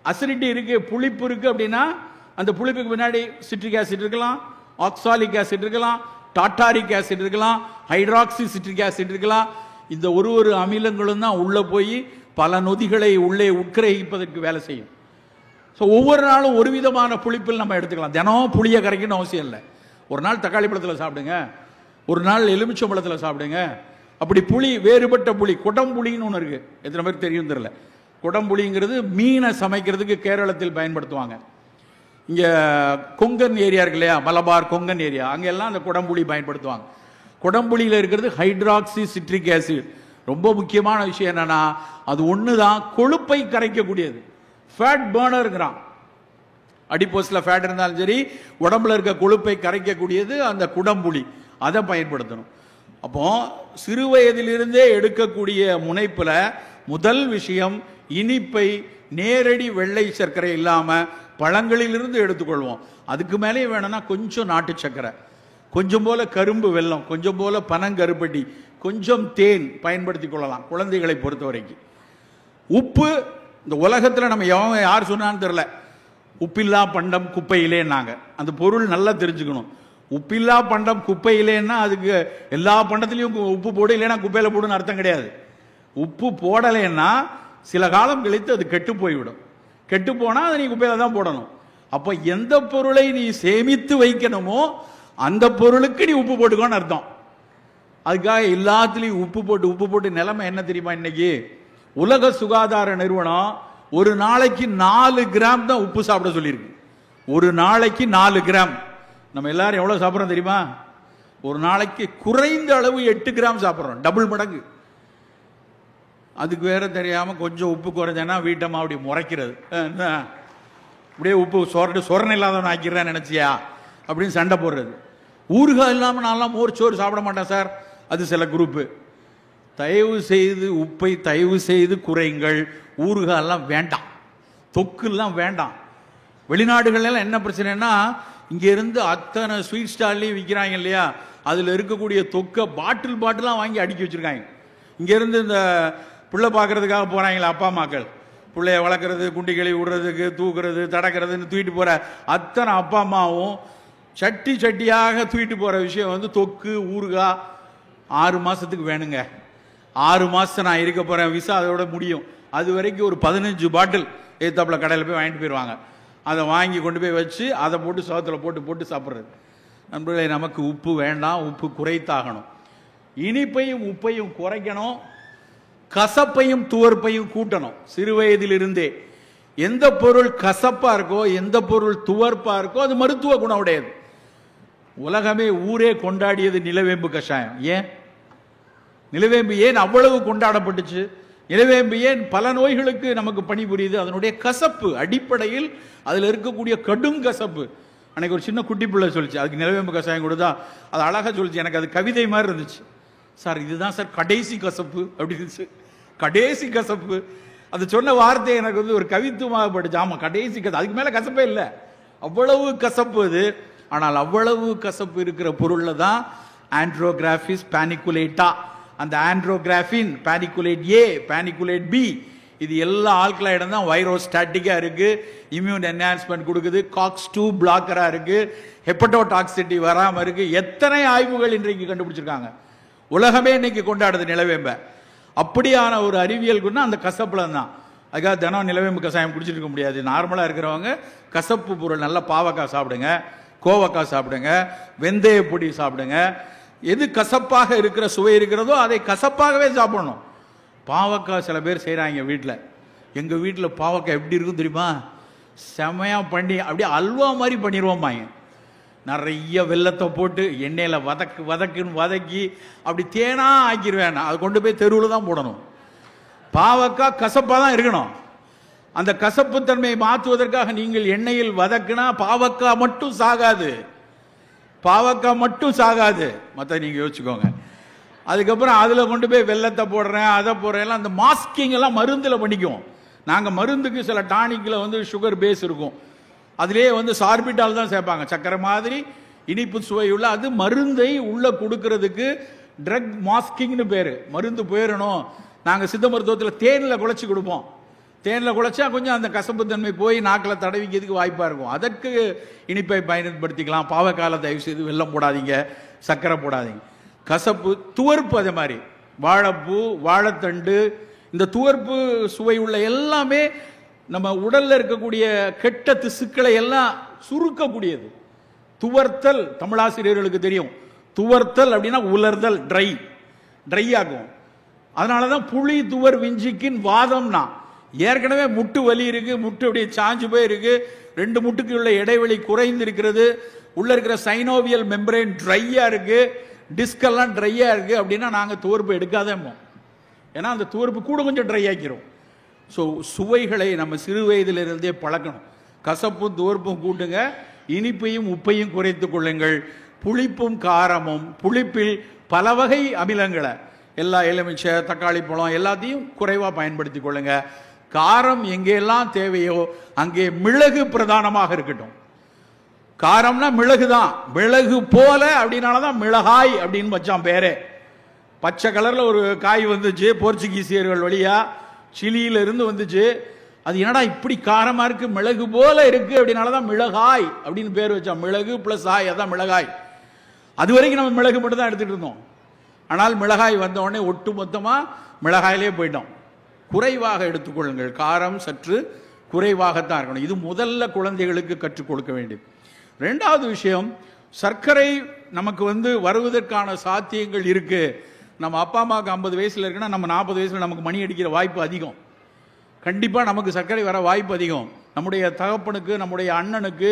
அசிடிட்டி இருக்கு, புளிப்பு இருக்கு அப்படின்னா அந்த புளிப்புக்கு பின்னாடி சிட்ரிக் ஆசிட் இருக்கலாம், ஆக்சாலிக் ஆசிட் இருக்கலாம், டாட்டாரிக் ஆசிட் இருக்கலாம், ஹைட்ராக்சி சிட்ரிக் ஆசிட் இருக்கலாம். இந்த ஒரு அமிலங்களும் தான் உள்ள போய் பல நொதிகளை உள்ளே உட்கிரகிப்பதற்கு வேலை செய்யும். ஸோ ஒவ்வொரு நாளும் ஒரு விதமான புளிப்பில் நம்ம எடுத்துக்கலாம். தினம் புளியை கரைக்கணும் அவசியம் இல்லை. ஒரு நாள் தக்காளி பழத்தில் சாப்பிடுங்க, ஒரு நாள் எலுமிச்சம் பழத்தில் சாப்பிடுங்க. அப்படி புளி, வேறுபட்ட புளி, குடம்புளின்னு ஒன்று இருக்கு, எத்தனை பேருக்கு தெரியும் தெரியல. குடம்புளிங்கிறது மீனை சமைக்கிறதுக்கு கேரளத்தில் பயன்படுத்துவாங்க. இங்கே கொங்கன் ஏரியா இருக்கு இல்லையா, மலபார் கொங்கன் ஏரியா, அங்கெல்லாம் அந்த குடம்புளி பயன்படுத்துவாங்க. குடம்புளியில் இருக்கிறது ஹைட்ராக்சி சிட்ரிக் ஆசிட். ரொம்ப முக்கியமான விஷயம் என்னன்னா, அது ஒன்று தான் கொழுப்பை கரைக்கக்கூடியது. ஃபேட் பர்னர்ங்கிறான். அடிப்போஸ்ல ஃபேட் இருந்தாலும் சரி, உடம்புல இருக்க கொழுப்பை கரைக்கக்கூடியது அந்த குடம்புளி. அதை பயன்படுத்தணும். அப்போ சிறு வயதிலிருந்தே எடுக்கக்கூடிய முனைப்புல முதல் விஷயம் இனிப்பை நேரடி வெள்ளை சர்க்கரை இல்லாம பழங்களிலிருந்து எடுத்துக்கொள்வோம். அதுக்கு மேலே வேணும்னா கொஞ்சம் நாட்டு சர்க்கரை, கொஞ்சம் போல கரும்பு வெல்லம், கொஞ்சம் போல பனங்கருப்பட்டி, கொஞ்சம் தேன் பயன்படுத்தி கொள்ளலாம் குழந்தைகளை பொறுத்த வரைக்கும். உப்பு, இந்த உலகத்தில் நம்ம யார் சொன்னான்னு தெரியல, உப்பில்லா பண்டம் குப்பையிலேன்னாங்க. அந்த பொருள் நல்லா தெரிஞ்சுக்கணும். உப்பில்லா பண்டம் குப்பையிலேன்னா அதுக்கு எல்லா பண்டத்திலையும் உப்பு போடு, இல்லைன்னா குப்பையில போடுன்னு அர்த்தம் கிடையாது. உப்பு போடலைன்னா சில காலம் கழித்து அது கெட்டு போய்விடும். கெட்டு போனா அதை நீ குப்பையில தான் போடணும். அப்போ எந்த பொருளை நீ சேமித்து வைக்கணுமோ அந்த பொருளுக்கு நீ உப்பு போட்டுக்கோன்னு அர்த்தம். அதுக்காக எல்லாத்துலேயும் உப்பு போட்டு நிலைமை என்ன தெரியுமா? இன்னைக்கு உலக சுகாதார நிறுவனம் ஒரு நாளைக்கு 4 கிராம் தான் உப்பு சாப்பிட சொல்லியிருக்கு. ஒரு நாளைக்கு 4 கிராம். நம்ம எல்லாரும் எவ்வளவு சாப்பிட்றோம் தெரியுமா? ஒரு நாளைக்கு குறைந்த அளவு 8 கிராம் சாப்பிட்றோம், டபுள் மடங்கு. அதுக்கு வேற தெரியாம கொஞ்சம் உப்பு குறைஞ்சனா வீட்டம்மா அப்படி முறைக்கிறது, அப்படியே உப்பு சொரணை இல்லாதவன் ஆக்கிறேன்னு நினைச்சியா அப்படின்னு சண்டை போடுறது. ஊறுகாய் இல்லாமல் நான்லாம் மோர் சோறு சாப்பிட மாட்டேன் சார், அது சில குரூப்பு. தயவு செய்து உப்பை தயவு செய்து குறைங்கள். ஊறுகாயெல்லாம் வேண்டாம், தொக்குலாம் வேண்டாம். வெளிநாடுகள்லாம் என்ன பிரச்சனைனா, இங்க இருந்து அத்தனை ஸ்வீட் ஸ்டால்லையும் விற்கிறாங்க இல்லையா, அதுல இருக்கக்கூடிய தொக்கை பாட்டிலாம் வாங்கி அடுக்கி வச்சிருக்காங்க. இங்க இருந்து இந்த பிள்ளை பார்க்கறதுக்காக போறாங்களா அப்பா அம்மாக்கள், பிள்ளைய வளர்க்கறது, குண்டி கழுவி விடுறதுக்கு, தூக்குறது, தடக்கிறதுன்னு தூக்கிட்டு போற அத்தனை அப்பா அம்மாவும் சட்டியாக தூக்கிட்டு போற விஷயம் தொக்கு ஊறுகாய் 6 மாசத்துக்கு வேணுங்க. 6 மாசம் நான் இருக்க போறேன், விசா அதோட முடியும். அது வரைக்கும் ஒரு 15 பாட்டில் ஏத்தாப்புல கடையில் போய் வாங்கிட்டு போயிடுவாங்க. அதை வாங்கி கொண்டு போய் வச்சு அதை போட்டு சோத்துல போட்டு சாப்பிட்றது. நண்பர்களே, நமக்கு உப்பு வேண்டாம், உப்பு குறைத்தாகணும். இனிப்பையும் உப்பையும் குறைக்கணும், கசப்பையும் துவர்ப்பையும் கூட்டணும். சிறு வயதிலிருந்தே எந்த பொருள் கசப்பா இருக்கோ, எந்த பொருள் துவர்ப்பா இருக்கோ அது மருத்துவ குணம் உடையது. உலகமே ஊரே கொண்டாடியது நிலவேம்பு கஷாயம். ஏன் நிலவேம்பு ஏன் அவ்வளவு கொண்டாடப்பட்டுச்சு? நிலவேம்பு ஏன் பல நோய்களுக்கு நமக்கு பணிபுரியுது? அதனுடைய கசப்பு அடிப்படையில் அதில் இருக்கக்கூடிய கடும் கசப்பு. அன்னைக்கு ஒரு சின்ன குட்டி பிள்ளை சொல்லிச்சு, அதுக்கு நிலவேம்பு கஷாயம் கொடுத்தா அது அழகாக சொல்லிச்சு. எனக்கு அது கவிதை மாதிரி இருந்துச்சு. சார் இதுதான் சார் கடைசி கசப்பு அப்படி இருந்துச்சு. கடைசி கசப்பு அது சொன்ன வார்த்தை எனக்கு வந்து ஒரு கவித்துவமாக பட்டுச்சு. ஆமா கடைசி கசப்பு, அதுக்கு மேல கசப்பே இல்லை, அவ்வளவு கசப்பு அது. ஆனால் அவ்வளவு கசப்பு இருக்கிற பொருள்ல தான் ஆண்ட்ரோகிராஃபிஸ் பானிகுலேட்டா, அந்த ஆண்ட்ரோகிராஃபின், பானிகுலேட் ஏ, பானிகுலேட் பி, இது எல்லா ஆல்கலாய்டும் தான் வைரோஸ்டாட்டிக்கா இருக்கு, இம்யூன் என்ஹான்ஸ்மெண்ட் கொடுக்குது, காக்ஸ்2 பிளாக்கரா இருக்கு, ஹெப்படோடாக்சிட்டி வராம இருக்கு. எத்தனை ஆய்வுகள் இன்றைக்கு கண்டுபிடிச்சிருக்காங்க. உலகமே இன்னைக்கு கொண்டாடுது நிலவேம்ப. அப்படியான ஒரு அறிவியல் குணம் அந்த கசப்புல தான். அதுக்காக தினம் நிலவேம்பு கசாயம் குடிச்சிட்டு இருக்க முடியாது. நார்மலா இருக்கிறவங்க கசப்பு பொருள் நல்ல பாவக்காய் சாப்பிடுங்க, கோவக்காய் சாப்பிடுங்க, வெந்தய பொடி சாப்பிடுங்க. எது கசப்பாக இருக்கிற சுவை இருக்கிறதோ அதை கசப்பாகவே சாப்பிடணும். பாவக்காய் சில பேர் செய்கிறாங்க வீட்டில். எங்கள் வீட்டில் பாவக்காய் எப்படி இருக்கும் தெரியுமா? செமையாக பண்ணி அப்படியே அல்வா மாதிரி பண்ணிடுவோம்மாங்க. நிறைய வெல்லத்தை போட்டு எண்ணெயில் வதக்குன்னு வதக்கி அப்படி தேனா ஆக்கிடுவேன். அதை கொண்டு போய் தெருவில் தான் போடணும். பாவக்காய் கசப்பாக தான் இருக்கணும். அந்த கசப்பு தன்மையை மாற்றுவதற்காக நீங்கள் எண்ணெயில் வதக்குனா பாவக்காய் மட்டும் சாகாது, பாவக்காய் மட்டும் சாகாது, மற்ற நீங்கள் யோசிச்சுக்கோங்க. அதுக்கப்புறம் அதில் கொண்டு போய் வெல்லத்தை போடுறேன், அதை போடுறேன். அந்த மாஸ்கிங் எல்லாம் மருந்தில் பண்ணிக்குவோம். நாங்கள் மருந்துக்கு சில டானிக்கில் வந்து சுகர் பேஸ் இருக்கும், அதிலே வந்து சார்பிட்டால் தான் சேர்ப்பாங்க, சக்கரை மாதிரி இனிப்பு சுவையுள்ள. அது மருந்தை உள்ள கொடுக்கறதுக்கு ட்ரக் மாஸ்கிங்னு பேர். மருந்து போயிடணும். நாங்கள் சித்த மருத்துவத்தில் தேனில் குழைச்சி கொடுப்போம். தேனில் குழைச்சா கொஞ்சம் அந்த கசப்பு தன்மை போய் நாக்கில் தடவிக்கிறதுக்கு வாய்ப்பாக இருக்கும். அதற்கு இனிப்பை பயன்படுத்திக்கலாம். பாவக்கால தயவு செய்து வெல்லம் போடாதீங்க, சர்க்கரை போடாதீங்க. கசப்பு துவர்ப்பு அதே மாதிரி வாழைப்பூ, வாழைத்தண்டு, இந்த துவர்ப்பு சுவை உள்ள எல்லாமே நம்ம உடல்ல இருக்கக்கூடிய கெட்ட திசுக்களை எல்லாம் சுருக்கக்கூடியது. துவர்த்தல் தமிழாசிரியர்களுக்கு தெரியும். துவர்த்தல் அப்படின்னா உலர்தல், ட்ரை ஆகும். அதனாலதான் புளி துவர் விஞ்சிக்கின் வாதம்னா, ஏற்கனவே முட்டு வலி இருக்கு, முட்டு அப்படியே சாஞ்சு போய் இருக்கு, 2 முட்டுக்கு உள்ள இடைவெளி குறைந்து இருக்கிறது, உள்ள இருக்கிற சைனோவியல் மெம்பரேன் ட்ரையா இருக்கு, டிஸ்கெல்லாம் ட்ரையா இருக்கு அப்படின்னா நாங்க துவர்ப்பு எடுக்காதேமோ. ஏன்னா அந்த துவர்ப்பு கூட கொஞ்சம் ட்ரை ஆக்கிறோம். ஸோ சுவைகளை நம்ம சிறு வயதிலிருந்தே பழக்கணும். கசப்பும் துவர்ப்பும் கூட்டுங்க, இனிப்பையும் உப்பையும் குறைத்துக் கொள்ளுங்கள். புளிப்பும் காரமும், புளிப்பில் பல வகை அமிலங்களை, எல்லா எலுமிச்சை, தக்காளி பழம் எல்லாத்தையும் குறைவாக பயன்படுத்தி கொள்ளுங்க. காரம் எங்கெல்லாம் தேவையோ அங்கே மிளகு பிரதானமாக இருக்கட்டும். காரம்னா மிளகு தான், மிளகு போல அப்படின்னாலதான் மிளகாய் அப்படின்னு வச்சான் பேரே. பச்சை கலர்ல ஒரு காய் வந்துச்சு போர்ச்சுகீசியர்கள் வழியா, சிலியில இருந்து வந்துச்சு. அது என்னடா இப்படி காரமா இருக்கு, மிளகு போல இருக்கு அப்படின்னாலதான் மிளகாய் அப்படின்னு பேர் வச்சான். மிளகு பிளஸ் ஆய், அதான் மிளகாய். அது வரைக்கும் நம்ம மிளகு மட்டும் தான் எடுத்துட்டு இருந்தோம். ஆனால் மிளகாய் வந்த உடனே ஒட்டு மொத்தமா மிளகாயிலே போயிட்டோம். குறைவாக எடுத்துக்கொள்ளுங்கள், காரம் சற்று குறைவாகத்தான் இருக்கணும். இது முதல்ல குழந்தைகளுக்கு கற்றுக் கொடுக்க வேண்டும். 2வது விஷயம், சர்க்கரை நமக்கு வருவதற்கான சாத்தியங்கள் இருக்கு. நம்ம அப்பா அம்மாவுக்கு 50 வயசுல இருக்குன்னா நம்ம 40 வயசுல நமக்கு மணி அடிக்கிற வாய்ப்பு அதிகம். கண்டிப்பா நமக்கு சர்க்கரை வர வாய்ப்பு அதிகம். நம்முடைய தகப்பனுக்கு, நம்முடைய அண்ணனுக்கு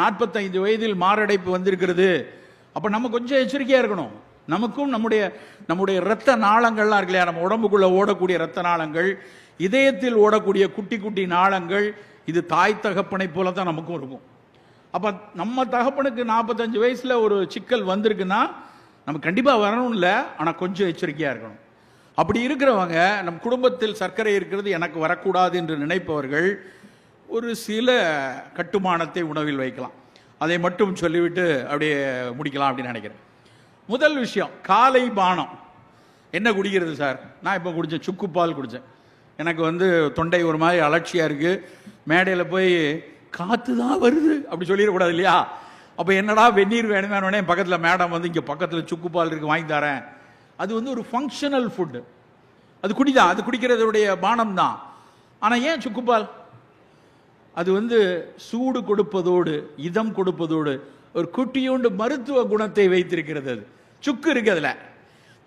45 வயதில் மாரடைப்பு வந்திருக்கிறது. அப்ப நம்ம கொஞ்சம் எச்சரிக்கையா இருக்கணும். நமக்கும் நம்முடைய இரத்த நாளங்கள்லாம் இருக்கு இல்லையா, நம்ம உடம்புக்குள்ள ஓடக்கூடிய இரத்த நாளங்கள், இதயத்தில் ஓடக்கூடிய குட்டி குட்டி நாளங்கள், இது தாய் தகப்பனை போல தான் நமக்கும் இருக்கும். அப்ப நம்ம தகப்பனுக்கு 45 வயசுல ஒரு சிக்கல் வந்திருக்குன்னா நம்ம கண்டிப்பா வரணும் இல்லை, ஆனா கொஞ்சம் எச்சரிக்கையா இருக்கணும். அப்படி இருக்கிறவங்க, நம் குடும்பத்தில் சர்க்கரை இருக்கிறது எனக்கு வரக்கூடாது என்று நினைப்பவர்கள் ஒரு சில கட்டுமானத்தை உணவில் வைக்கலாம். அதை மட்டும் சொல்லிவிட்டு அப்படியே முடிக்கலாம் அப்படின்னு நினைக்கிறேன். முதல் விஷயம், காலை பானம். என்ன குடிக்கிறது சார்? நான் இப்போ குடித்தேன், சுக்கு பால் குடித்தேன். எனக்கு தொண்டை ஒரு மாதிரி அலட்சியா இருக்கு. மேடையில் போய் காத்து தான் வருது அப்படி சொல்லிடக்கூடாது இல்லையா? அப்போ என்னடா வெந்நீர் வேணுமே, பக்கத்தில் மேடம் இங்கே பக்கத்தில் சுக்கு பால் இருக்கு வாங்கி தரேன். அது ஒரு ஃபங்க்ஷனல் ஃபுட்டு, அது குடிதான், அது குடிக்கிறதுடைய பானம் தான். ஆனால் ஏன் சுக்குப்பால்? அது சூடு கொடுப்பதோடு இதம் கொடுப்பதோடு ஒரு குட்டியோண்டு மருத்துவ குணத்தை வைத்திருக்கிறது. அது சுக்கு இருக்கு அதுல.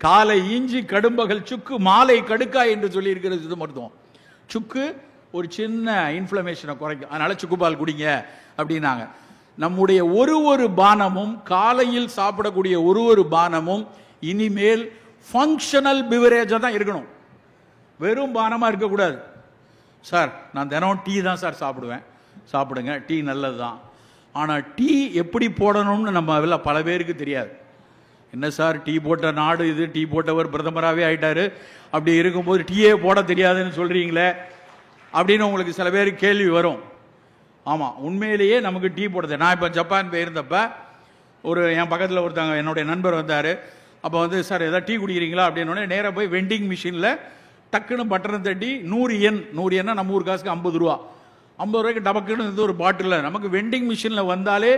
காலை இஞ்சி, கடும்பகல் சுக்கு, மாலை கடுக்காய் என்று சொல்லி இருக்கிறது இது மருத்துவம். சுக்கு ஒரு சின்ன இன்ஃப்ளமேஷனை குறைக்கும், அதனால சுக்கு பால் குடிங்க அப்படின்னாங்க. நம்முடைய ஒரு பானமும், காலையில் சாப்பிடக்கூடிய ஒரு பானமும் இனிமேல் ஃபங்க்ஷனல் பிவரேஜா தான் இருக்கணும். வெறும் பானமா இருக்கக்கூடாது. சார் நான் தினம் டீ தான் சார் சாப்பிடுவேன். சாப்பிடுங்க, டீ நல்லது தான். ஆனால் டீ எப்படி போடணும்னு நம்ம பல பேருக்கு தெரியாது. என்ன சார் டீ போட்ட நாடு இது, டீ போட்டவர் பிரதமராகவே ஆயிட்டாரு, அப்படி இருக்கும்போது டீயே போட தெரியாதுன்னு சொல்றீங்களே அப்படின்னு உங்களுக்கு சில பேருக்கு கேள்வி வரும். ஆமாம், உண்மையிலேயே நமக்கு டீ போடுறது. நான் இப்போ ஜப்பான் போயிருந்தப்ப என் பக்கத்தில் ஒருத்தவங்க என்னுடைய நண்பர் வந்தார். அப்போ சார் ஏதாவது டீ குடிக்கிறீங்களா அப்படின்னோடனே நேராக போய் வெண்டிங் மிஷினில் டக்குன்னு பட்டனை தட்டி 100 yen, 100 yen நம்ம ஊர் காசுக்கு 50 ரூபா, 50 ரூபாய்க்கு டபக்குன்னு ஒரு பாட்டில். நமக்கு வெண்டிங் மிஷினில் வந்தாலே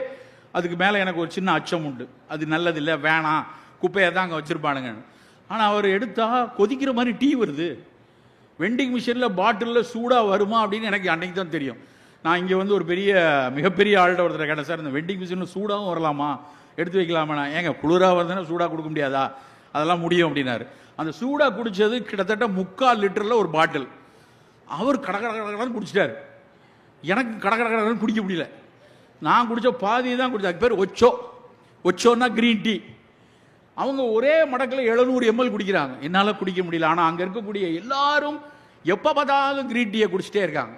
அதுக்கு மேலே எனக்கு ஒரு சின்ன அச்சம் உண்டு. அது நல்லதில்லை, வேணாம், குப்பையை தான் அங்கே வச்சுருப்பானுங்க. ஆனால் அவர் எடுத்தா கொதிக்கிற மாதிரி டீ வருது. வெண்டிங் மிஷினில் பாட்டிலில் சூடாக வருமா அப்படின்னு எனக்கு அன்னைக்கு தான் தெரியும். நான் இங்கே ஒரு மிகப்பெரிய ஆள்கிட்ட ஒருத்தர் கேட்டேன், சார் இந்த வெண்டிங் மிஷினில் சூடாகவும் வரலாமா, எடுத்து வைக்கலாமா? ஏங்க குளிராக வருதுன்னா சூடாக கொடுக்க முடியாதா? அதெல்லாம் முடியும் அப்படின்னாரு. அந்த சூடாக குடித்தது கிட்டத்தட்ட 3/4 லிட்டரில் ஒரு பாட்டில். அவர் கடற்கடன்னு குடிச்சிட்டாரு. எனக்கு கடற்கடன்னு குடிக்க முடியல. நான் குடித்த பாதி தான் குடித்தேன். அதுக்கு பேர் ஒச்சோன்னா கிரீன் டீ. அவங்க ஒரே மடக்கில் 700 ml குடிக்கிறாங்க. என்னால் குடிக்க முடியல. ஆனால் அங்கே இருக்கக்கூடிய எல்லாரும் எப்போ பார்த்தாலும் கிரீன் டீயை குடிச்சிட்டே இருக்காங்க.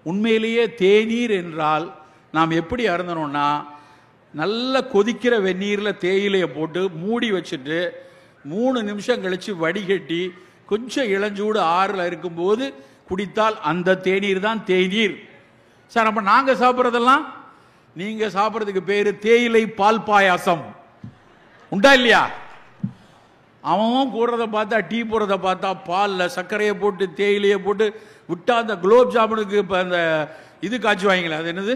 உண்மையிலேயே தேநீர் என்றால் நாம் எப்படி அருந்தணும்னா, நல்ல கொதிக்கிற வெந்நீரில் தேயிலையை போட்டு மூடி வச்சுட்டு 3 நிமிஷம் கழிச்சு வடிகட்டி கொஞ்சம் இளஞ்சூடு ஆறுல இருக்கும்போது குடித்தால் அந்த தேநீர் தான் தேநீர். சார் அப்ப நாங்க சாப்பிட்றதெல்லாம், நீங்க சாப்பிட்றதுக்கு பேரு தேயிலை பால் பாயாசம். உண்டா இல்லையா? அவன் கூடுறத பார்த்தா, டீ போடுறத பார்த்தா, பாலில் சர்க்கரையை போட்டு தேயிலையை போட்டு விட்டா அந்த குலோப் ஜாமுனுக்கு இப்போ அந்த இது காய்ச்சுவாங்களே, அது என்னது,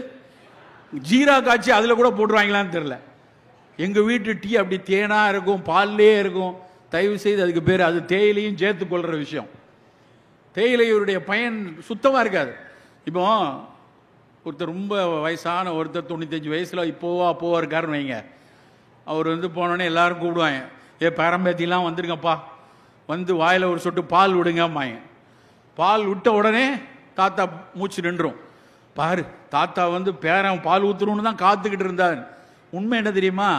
ஜீரா காய்ச்சி அதில் கூட போட்டுருவாங்களான்னு தெரியல. எங்கள் வீட்டு டீ அப்படி தேனாக இருக்கும், பால்லே இருக்கும். தயவு செய்து அதுக்கு பேர், அது தேயிலையும் சேர்த்து கொள்கிற விஷயம். தேயிலையுடைய பயன் சுத்தமாக இருக்காது. இப்போ ஒருத்தர் ரொம்ப வயசான ஒருத்தர் 95 வயசில் அப்போவா இருக்காருன்னு வைங்க. அவர் போனோடனே எல்லாரும் கூப்பிடுவாங்க, பேரம்பேத்திலாம் வந்துருங்கப்பா, வாயில் ஒரு சொட்டு பால் விடுங்கம்மாங்க. பால் விட்ட உடனே தாத்தா மூச்சு நின்றும். பாரு, தாத்தா பேரன் பால் ஊற்றுறோன்னு தான் காத்துக்கிட்டு இருந்தார். உண்மை என்ன தெரியுமா?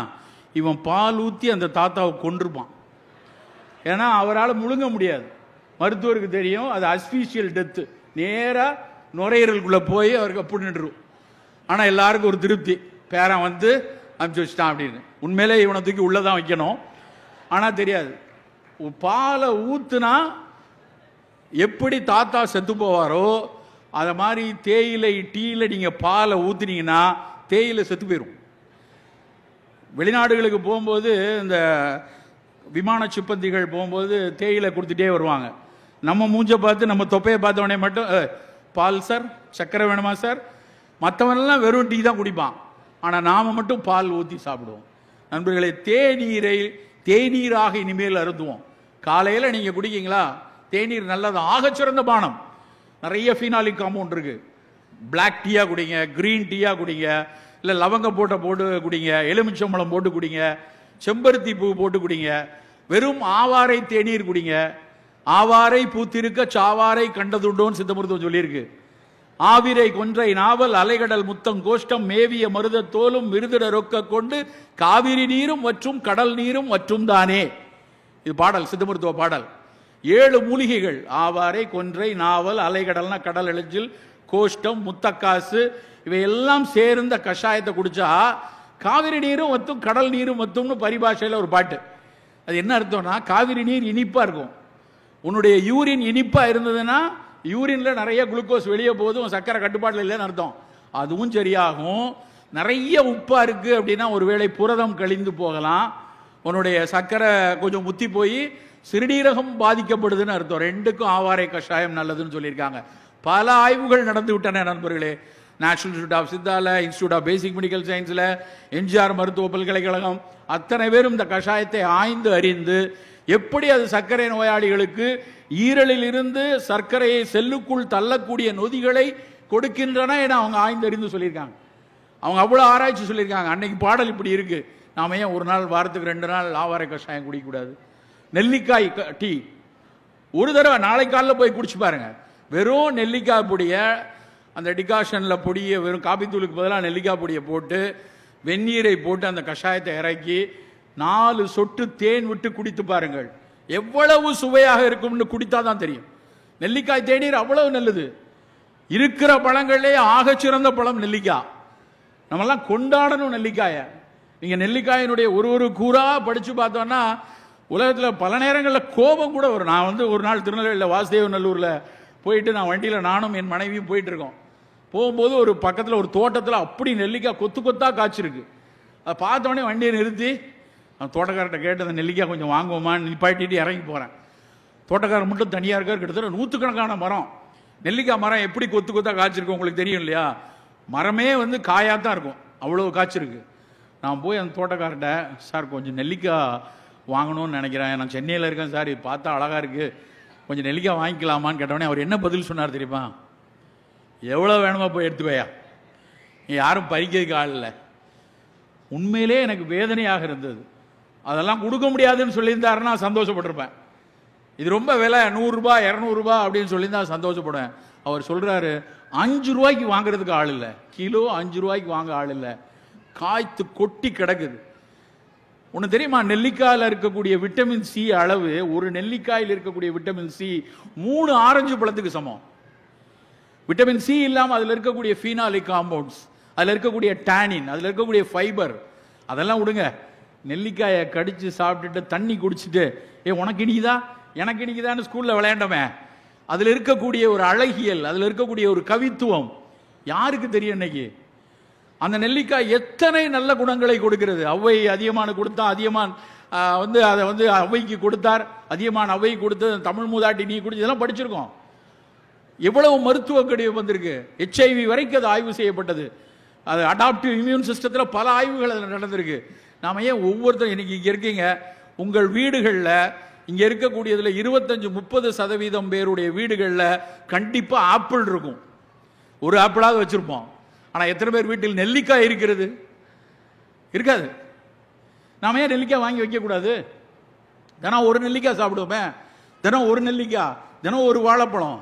இவன் பால் ஊற்றி அந்த தாத்தாவை கொண்டிருப்பான். ஏன்னா அவரால் முழுங்க முடியாது. மருத்துவருக்கு தெரியும் அது அஸ்பீஷியல் டெத்து, நேராக நுரையீரலுக்குள்ளே போய் அவருக்கு அப்படி நின்றுரும். ஆனால் எல்லாருக்கும் ஒரு திருப்தி, பேரன் அனுப்பிச்சு வச்சுட்டான் அப்படின்னு. உண்மையிலே இவனை தூக்கி உள்ளதான் வைக்கணும். ஆனால் தெரியாது, பாலை ஊத்துனா எப்படி தாத்தா செத்து போவாரோ அதை மாதிரி தேயிலை டீயில் நீங்கள் பாலை ஊத்துனீங்கன்னா தேயிலை செத்து போயிடும். வெளிநாடுகளுக்கு போகும்போது இந்த விமான சிப்பந்திகள் போகும்போது தேயிலை கொடுத்துட்டே வருவாங்க. நம்ம மூஞ்சை பார்த்து, நம்ம தொப்பையை பார்த்தவனே மட்டும் பால் சார், சர்க்கரை வேணுமா சார், மற்றவனெல்லாம் வெறும் டீ தான் குடிப்பான். ஆனால் நாம் மட்டும் பால் ஊற்றி சாப்பிடுவோம். நண்பர்களே, தேநீராக இனிமேல் அருந்துவோம். காலையில் நீங்கள் குடிக்கீங்களா, தேநீர் நல்லது, ஆகச்சிறந்த பானம். நிறைய ஃபீனாலிக் காம்பவுண்ட் இருக்கு. பிளாக் டீயா குடிங்க, கிரீன் டீயா குடிங்க, இல்லை லவங்க போட்டு குடிங்க, எலுமிச்சம்பழம் போட்டு குடிங்க, செம்பருத்தி பூ போட்டு குடிங்க, வெறும் ஆவாரை தேநீர் குடிங்க. ஆவாரை பூத்திருக்க சாவாரை கண்டதுண்டோன்னு சித்த மருத்துவம் சொல்லியிருக்கு. ஆவிரை கொன்றை நாவல் அலைகடல் முத்தம் கோஷ்டம் மேவிய மருத தோலும் விருதிட ரொக்க கொண்டு காவிரி நீரும் மற்றும் கடல் நீரும் மற்றும் தானே. இது பாடல், சித்த மருத்துவ பாடல். 7 மூலிகைகள், ஆவாரை, கொன்றை, நாவல், அலைகடல்னா கடல் எளிச்சில், கோஷ்டம், முத்தக்காசு, இவையெல்லாம் சேர்ந்த கஷாயத்தை குடிச்சா காவிரி நீரும் வத்தும் கடல் நீரும் வத்தும்னு பரிபாஷையில் ஒரு பாட்டு. அது என்ன அர்த்தம்னா, காவிரி நீர் இனிப்பா இருக்கும். உன்னுடைய யூரின் இனிப்பா இருந்ததுன்னா யூரின்ல நிறைய குளுக்கோஸ் வெளியே போதும், சர்க்கரை கட்டுப்பாட்டில் இல்லைன்னு அர்த்தம். அதுவும் சரியாகும். நிறைய உப்பா இருக்கு அப்படின்னா ஒருவேளை புரதம் கழிந்து போகலாம். உன்னுடைய சர்க்கரை கொஞ்சம் முத்தி போய் சிறுநீரகம் பாதிக்கப்படுதுன்னு அர்த்தம். 2க்கும் ஆவாரை கஷாயம் நல்லதுன்னு சொல்லியிருக்காங்க. பல ஆய்வுகள் நடந்து விட்டன நண்பர்களே. நேஷனல் இன்ஸ்டியூட் ஆஃப் சித்தால, இன்ஸ்டியூட் ஆஃப் பேசிக் மெடிக்கல் சயின்ஸ்ல, எம்ஜிஆர் மருத்துவ பல்கலைக்கழகம், அத்தனை பேரும் இந்த கஷாயத்தை ஆய்ந்து அறிந்து எப்படி அது சர்க்கரை நோயாளிகளுக்கு ஈரலில் இருந்து சர்க்கரையை செல்லுக்குள் தள்ளக்கூடிய நொதிகளை கொடுக்கின்றன என அவங்க ஆய்ந்து அறிந்து சொல்லியிருக்காங்க. அவங்க அவ்வளவு ஆராய்ச்சி சொல்லியிருக்காங்க. அன்னைக்கு பாடல் இப்படி இருக்கு, நாம ஏன் ஒரு நாள் வாரத்துக்கு 2 நாள் ஆவாரை கஷாயம் குடிக்கக்கூடாது? நெல்லிக்காய் டீ ஒரு தடவை நாளை காலையில் போய் குடிச்சு பாருங்க. வெறும் நெல்லிக்காய் பொடிய அந்த டிகாஷனில் பொடியை வெறும் காபித்தூளுக்கு பதிலாக நெல்லிக்காய் பொடியை போட்டு வெந்நீரை போட்டு அந்த கஷாயத்தை இறக்கி 4 சொட்டு தேன் விட்டு குடித்து பாருங்கள், எவ்வளவு சுவையாக இருக்கும்னு குடித்தாதான் தெரியும். நெல்லிக்காய் தேநீர் அவ்வளவு நல்லது. இருக்கிற பழங்களே ஆகச்சிறந்த பழம் நெல்லிக்காய். நம்மெல்லாம் கொண்டாடணும் நெல்லிக்காயை. நீங்க நெல்லிக்காயினுடைய ஒரு கூறா படிச்சு பார்த்தோம்னா உலகத்தில் பல நேரங்களில் கோபம் கூட வரும். நான் ஒரு நாள் திருநெல்வேலியில் வாசுதேவ நல்லூரில் போயிட்டு நான் வண்டியில் நானும் என் மனைவியும் போயிட்டு இருக்கோம். போகும்போது ஒரு பக்கத்தில் ஒரு தோட்டத்தில் அப்படி நெல்லிக்காய் கொத்து கொத்தா காய்ச்சிருக்கு. அதை பார்த்தோடனே வண்டியை நிறுத்தி நான் தோட்டக்காரர்கிட்ட கேட்டு அந்த நெல்லிக்காய் கொஞ்சம் வாங்குவோமான்னு நிப்பாட்டிட்டு இறங்கி போகிறேன். தோட்டக்காரர் மட்டும் தனியாக இருக்கார். கிட்டத்தட்ட 100கணக்கான மரம், நெல்லிக்காய் மரம் எப்படி கொத்து கொத்தா காய்ச்சிருக்கு உங்களுக்கு தெரியும் இல்லையா? மரமே காயாக தான் இருக்கும், அவ்வளோ காய்ச்சிருக்கு. நான் போய் அந்த தோட்டக்காரர்கிட்ட, சார் கொஞ்சம் நெல்லிக்காய் வாங்கணும்னு நினைக்கிறேன், நான் சென்னையில் இருக்கேன் சார், இது பார்த்தா அழகாக இருக்குது, கொஞ்சம் நெல்லிக்காய் வாங்கிக்கலாமான்னு கேட்டவொடனே அவர் என்ன பதில் சொன்னார் தெரியுமா? எவ்வளோ வேணுமா போய் எடுத்துக்கோயா, யாரும் பறிக்கிறதுக்கு ஆள் இல்லை. உண்மையிலே எனக்கு வேதனையாக இருந்தது. அதெல்லாம் கொடுக்க முடியாதுன்னு சொல்லியிருந்தாருன்னா சந்தோஷப்பட்டிருப்பேன். இது ரொம்ப விலை, 100 ரூபாய் 200 ரூபாய் அப்படின்னு சொல்லியிருந்தா சந்தோஷப்படுவேன். அவர் சொல்றாரு 5 ரூபாய்க்கு வாங்குறதுக்கு ஆள் இல்லை, கிலோ 5 ரூபாய்க்கு வாங்க ஆள் இல்லை, காய்த்து கொட்டி கிடக்குது. ஒன்று தெரியுமா, நெல்லிக்காயில் இருக்கக்கூடிய விட்டமின் சி அளவு, ஒரு நெல்லிக்காயில் இருக்கக்கூடிய விட்டமின் சி 3 ஆரஞ்சு பழத்துக்கு சமம். விட்டமின் சி இல்லாமல் அதில் இருக்கக்கூடிய ஃபீனாலிக் காம்பவுண்ட்ஸ், அதில் இருக்கக்கூடிய டானின், அதில் இருக்கக்கூடிய ஃபைபர், அதெல்லாம் விடுங்க. நெல்லிக்காயை கடிச்சு சாப்பிட்டுட்டு தண்ணி குடிச்சிட்டு உனக்கு இனிக்குதா எனக்கு இனிக்குதான்னு ஸ்கூலில் விளையாண்டோமே, அதில் இருக்கக்கூடிய ஒரு அழகியல், அதில் இருக்கக்கூடிய ஒரு கவித்துவம் யாருக்கு தெரியும்? இன்னைக்கு அந்த நெல்லிக்காய் எத்தனை நல்ல குணங்களை கொடுக்கிறது. ஔவை அதியமான் கொடுத்தா, அதியமான் அதை ஔவைக்கு கொடுத்தார், அதியமான் ஔவை கொடுத்து தமிழ் மூதாட்டி நீ குடிச்சு, இதெல்லாம் படிச்சிருக்கோம். எவ்வளவு மருத்துவ கடிவு வந்திருக்கு. HIV வரைக்கும் அது ஆய்வு செய்யப்பட்டது. அது அடாப்டிவ் இம்யூன் சிஸ்டத்தில் பல ஆய்வுகள் அதில் நடந்திருக்கு. நாம ஏன் ஒவ்வொருத்தரும் இன்னைக்கு இங்கே இருக்கீங்க, உங்கள் வீடுகளில் இங்கே இருக்கக்கூடியதில் 25-30% பேருடைய வீடுகளில் கண்டிப்பாக ஆப்பிள் இருக்கும், ஒரு ஆப்பிளாவது வச்சிருப்போம். ஆனால் எத்தனை பேர் வீட்டில் நெல்லிக்காய் இருக்கிறது? இருக்காது. நாம ஏன் நெல்லிக்காய் வாங்கி வைக்கக்கூடாது? தினம் ஒரு நெல்லிக்காய் சாப்பிடுவோமே, தினம் ஒரு நெல்லிக்காய், தினம் ஒரு வாழைப்பழம்.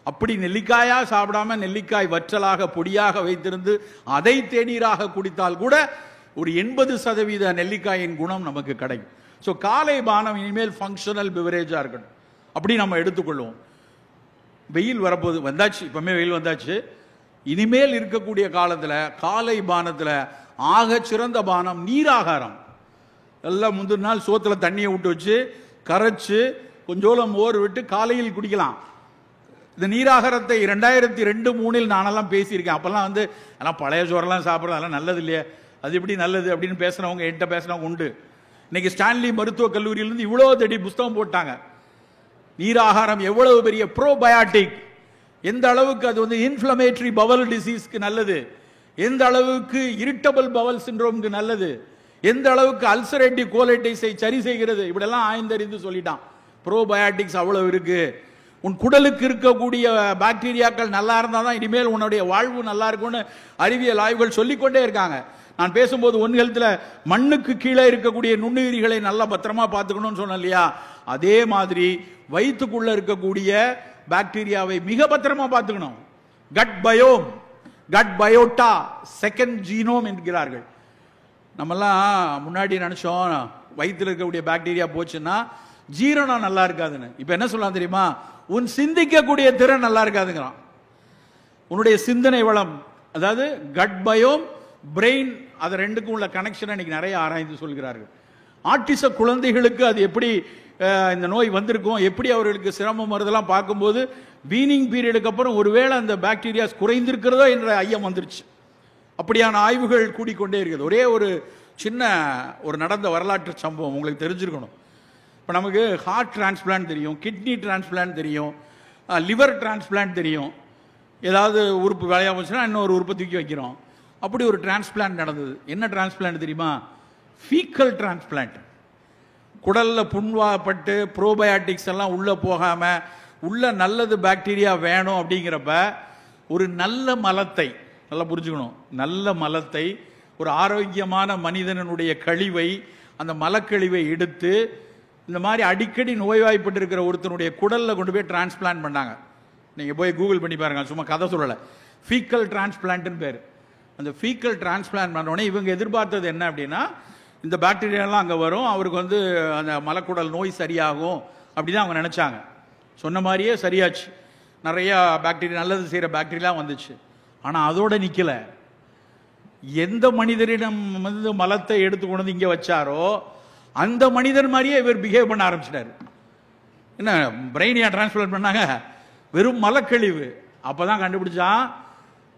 அப்படி நெல்லிக்காயா சாப்பிடாம நெல்லிக்காய் வற்றலாக பொடியாக வைத்திருந்து அதை தேநீராக குடித்தால் கூட ஒரு 80% நெல்லிக்காயின் குணம் நமக்கு கிடைக்கும். ஸோ காலை பானம் இனிமேல் ஃபங்க்ஷனல் பிவரேஜா இருக்கணும், அப்படி நம்ம எடுத்துக்கொள்வோம். வெயில் வரப்போது, வந்தாச்சு, இப்பவுமே வெயில் வந்தாச்சு. இனிமேல் இருக்கக்கூடிய காலத்தில் காலை பானத்தில் ஆக சிறந்த பானம் நீராகாரம். எல்லாம் முந்தின நாள் சோத்துல தண்ணியை விட்டு வச்சு கரைச்சு கொஞ்சோளம் மோர் விட்டு காலையில் குடிக்கலாம். இந்த நீராகாரத்தை 2002-03 நானெல்லாம் பேசியிருக்கேன். அப்பெல்லாம் எல்லாம் பழைய சோறெல்லாம் சாப்பிட்றது அதெல்லாம் நல்லது இல்லையே, அது எப்படி நல்லது அப்படின்னு பேசினவங்க என்கிட்ட பேசினவங்க உண்டு. இன்னைக்கு ஸ்டான்லி மருத்துவக் கல்லூரியிலிருந்து இவ்வளோ தடி புஸ்தகம் போட்டாங்க. நீராகாரம் எவ்வளவு பெரிய ப்ரோபயாட்டிக், எந்த அளவுக்கு அது இன்ஃப்ளமேட்டரி பவல் டிசீஸ்க்கு நல்லது, எந்த அளவுக்கு இரிட்டபிள் பவல் சிண்ட்ரோம்க்கு நல்லது, எந்த அளவுக்கு அல்சரேட்டிவ் கோலைட்டிஸை சரி செய்கிறது, இப்படியெல்லாம் ஆய்ந்தறிந்து சொல்லிட்டான். ப்ரோபயாட்டிக்ஸ் அவ்வளவு இருக்கு. உன் குடலுக்கு இருக்கக்கூடிய பாக்டீரியாக்கள் நல்லா இருந்தால் தான் இனிமேல் உன்னுடைய வாழ்வு நல்லா இருக்கும்னு அறிவியல் ஆய்வுகள் சொல்லிக்கொண்டே இருக்காங்க. நான் பேசும்போது ஒன் ஹெல்த்ல மண்ணுக்கு கீழே இருக்கக்கூடிய நுண்ணுயிரிகளை நல்லா பத்திரமா பார்த்துக்கணும்னு சொன்னேன் இல்லையா? அதே மாதிரி வயிற்றுக்குள்ள இருக்கக்கூடிய பாக்டீரியாவை மிக பத்திரமா பார்த்துக்கணும். Cut biome, cut biota, second genome என்கிறார்கள். நம்மெல்லாம் முன்னாடி நினைச்சோம் வயிற்றுல இருக்கக்கூடிய பாக்டீரியா போச்சுன்னா ஜீரணம் நல்லா இருக்காதுன்னு. இப்ப என்ன சொல்லலாம் தெரியுமா? உன் சிந்திக்கக்கூடிய திறன் நல்லா இருக்காதுங்கிறான். உன்னுடைய சிந்தனை வளம், அதாவது கட் பயோம், பிரெயின், அது ரெண்டுக்கும் உள்ள கனெக்ஷன் இன்னைக்கு நிறைய ஆராய்ந்து சொல்கிறார்கள். ஆட்டிச குழந்தைகளுக்கு அது எப்படி இந்த நோய் வந்திருக்கும், எப்படி அவர்களுக்கு சிரமம் வருதெல்லாம் பார்க்கும்போது வீனிங் பீரியடுக்கு அப்புறம் ஒருவேளை அந்த பாக்டீரியாஸ் குறைந்திருக்கிறதோ என்ற ஐயம் வந்துருச்சு. அப்படியான ஆய்வுகள் கூடிக்கொண்டே இருக்குது. ஒரே ஒரு சின்ன நடந்த வரலாற்று சம்பவம் உங்களுக்கு தெரிஞ்சிருக்கணும். இப்போ நமக்கு ஹார்ட் டிரான்ஸ்பிளான்ட் தெரியும், கிட்னி டிரான்ஸ்பிளான்ட் தெரியும், லிவர் டிரான்ஸ்பிளான்ட் தெரியும். ஏதாவது உறுப்பு வேலையாக போச்சுன்னா இன்னொரு உறுப்பை தூக்கி வைக்கிறோம். அப்படி ஒரு டிரான்ஸ்பிளான்ட் நடந்தது. என்ன டிரான்ஸ்பிளான்ட் தெரியுமா? Faecal transplant. குடல்ல புண்வாப்பட்டு ப்ரோபயாட்டிக்ஸ் எல்லாம் உள்ள போகாம உள்ள நல்லது பாக்டீரியா வேணும் அப்படிங்கிறப்ப ஒரு நல்ல மலத்தை, நல்லா புரிஞ்சுக்கணும், நல்ல மலத்தை, ஒரு ஆரோக்கியமான மனிதனுடைய கழிவை, அந்த மலக்கழிவை எடுத்து இந்த மாதிரி அடிக்கடி நோய்வாய்ப்பட்டு இருக்கிற ஒருத்தனுடைய குடல்ல கொண்டு போய் டிரான்ஸ்பிளான்ட் பண்ணாங்க. நீங்க போய் கூகுள் பண்ணி பாருங்க, சும்மா கதை சொல்லலை. ஃபீக்கல் டிரான்ஸ்பிளான்ட்னு பேர். அந்த ஃபீக்கல் டிரான்ஸ்பிளான்ட் பண்ணோடனே இவங்க எதிர்பார்த்தது என்ன அப்படின்னா, இந்த பாக்டீரியாலாம் அங்கே வரும், அவருக்கு வந்து அந்த மலக்குடல் நோய் சரியாகும் அப்படிதான் அவங்க நினச்சாங்க. சொன்ன மாதிரியே சரியாச்சு. நிறையா பாக்டீரியா, நல்லது செய்கிற பாக்டீரியாலாம் வந்துச்சு. ஆனால் அதோட நிற்கலை. எந்த மனிதரிடம் வந்து மலத்தை எடுத்து கொண்டு வந்து இங்கே வச்சாரோ அந்த மனிதர் மாதிரியே இவர் பிஹேவ் பண்ண ஆரம்பிச்சிட்டாரு. என்ன பிரெயினியா டிரான்ஸ்பிளான்ட் பண்ணாங்க? வெறும் மலக்கழிவு. அப்பதான் கண்டுபிடிச்சா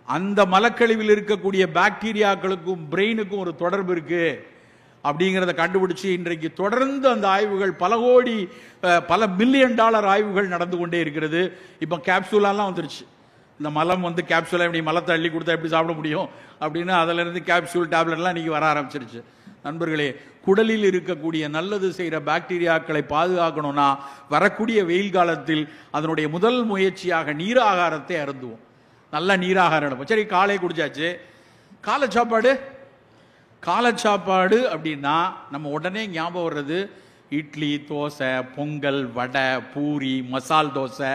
அந்த மலக்கழிவில் இருக்கக்கூடிய பாக்டீரியாக்களுக்கும் பிரெயினுக்கும் ஒரு தொடர்பு இருக்கு அப்படிங்கிறத கண்டுபிடிச்சு இன்றைக்கு தொடர்ந்து அந்த ஆய்வுகள் பல மில்லியன் டாலர் ஆய்வுகள் நடந்து கொண்டே இருக்கிறது. இப்போ கேப்சூலாலாம் வந்துருச்சு. இந்த மலம் வந்து கேப்சூலா இப்படி மலத்தை அள்ளி கொடுத்தா எப்படி சாப்பிட முடியும் அப்படின்னு அதிலிருந்து கேப்சூல் டேப்லெட்லாம் இன்னைக்கு வர ஆரம்பிச்சிருச்சு. நண்பர்களே, குடலில் இருக்கக்கூடிய நல்லது செய்கிற பாக்டீரியாக்களை பாதுகாக்கணும்னா வரக்கூடிய வெயில் காலத்தில் அதனுடைய முதல் முயற்சியாக நீராகாரத்தை அருந்துவோம். நல்ல நீராகாரம் எடுப்போம். சரி, காலை குடிச்சாச்சு. காலை சாப்பாடு அப்படின்னா நம்ம உடனே ஞாபகம் வர்றது இட்லி, தோசை, பொங்கல், வடை, பூரி, மசால் தோசை,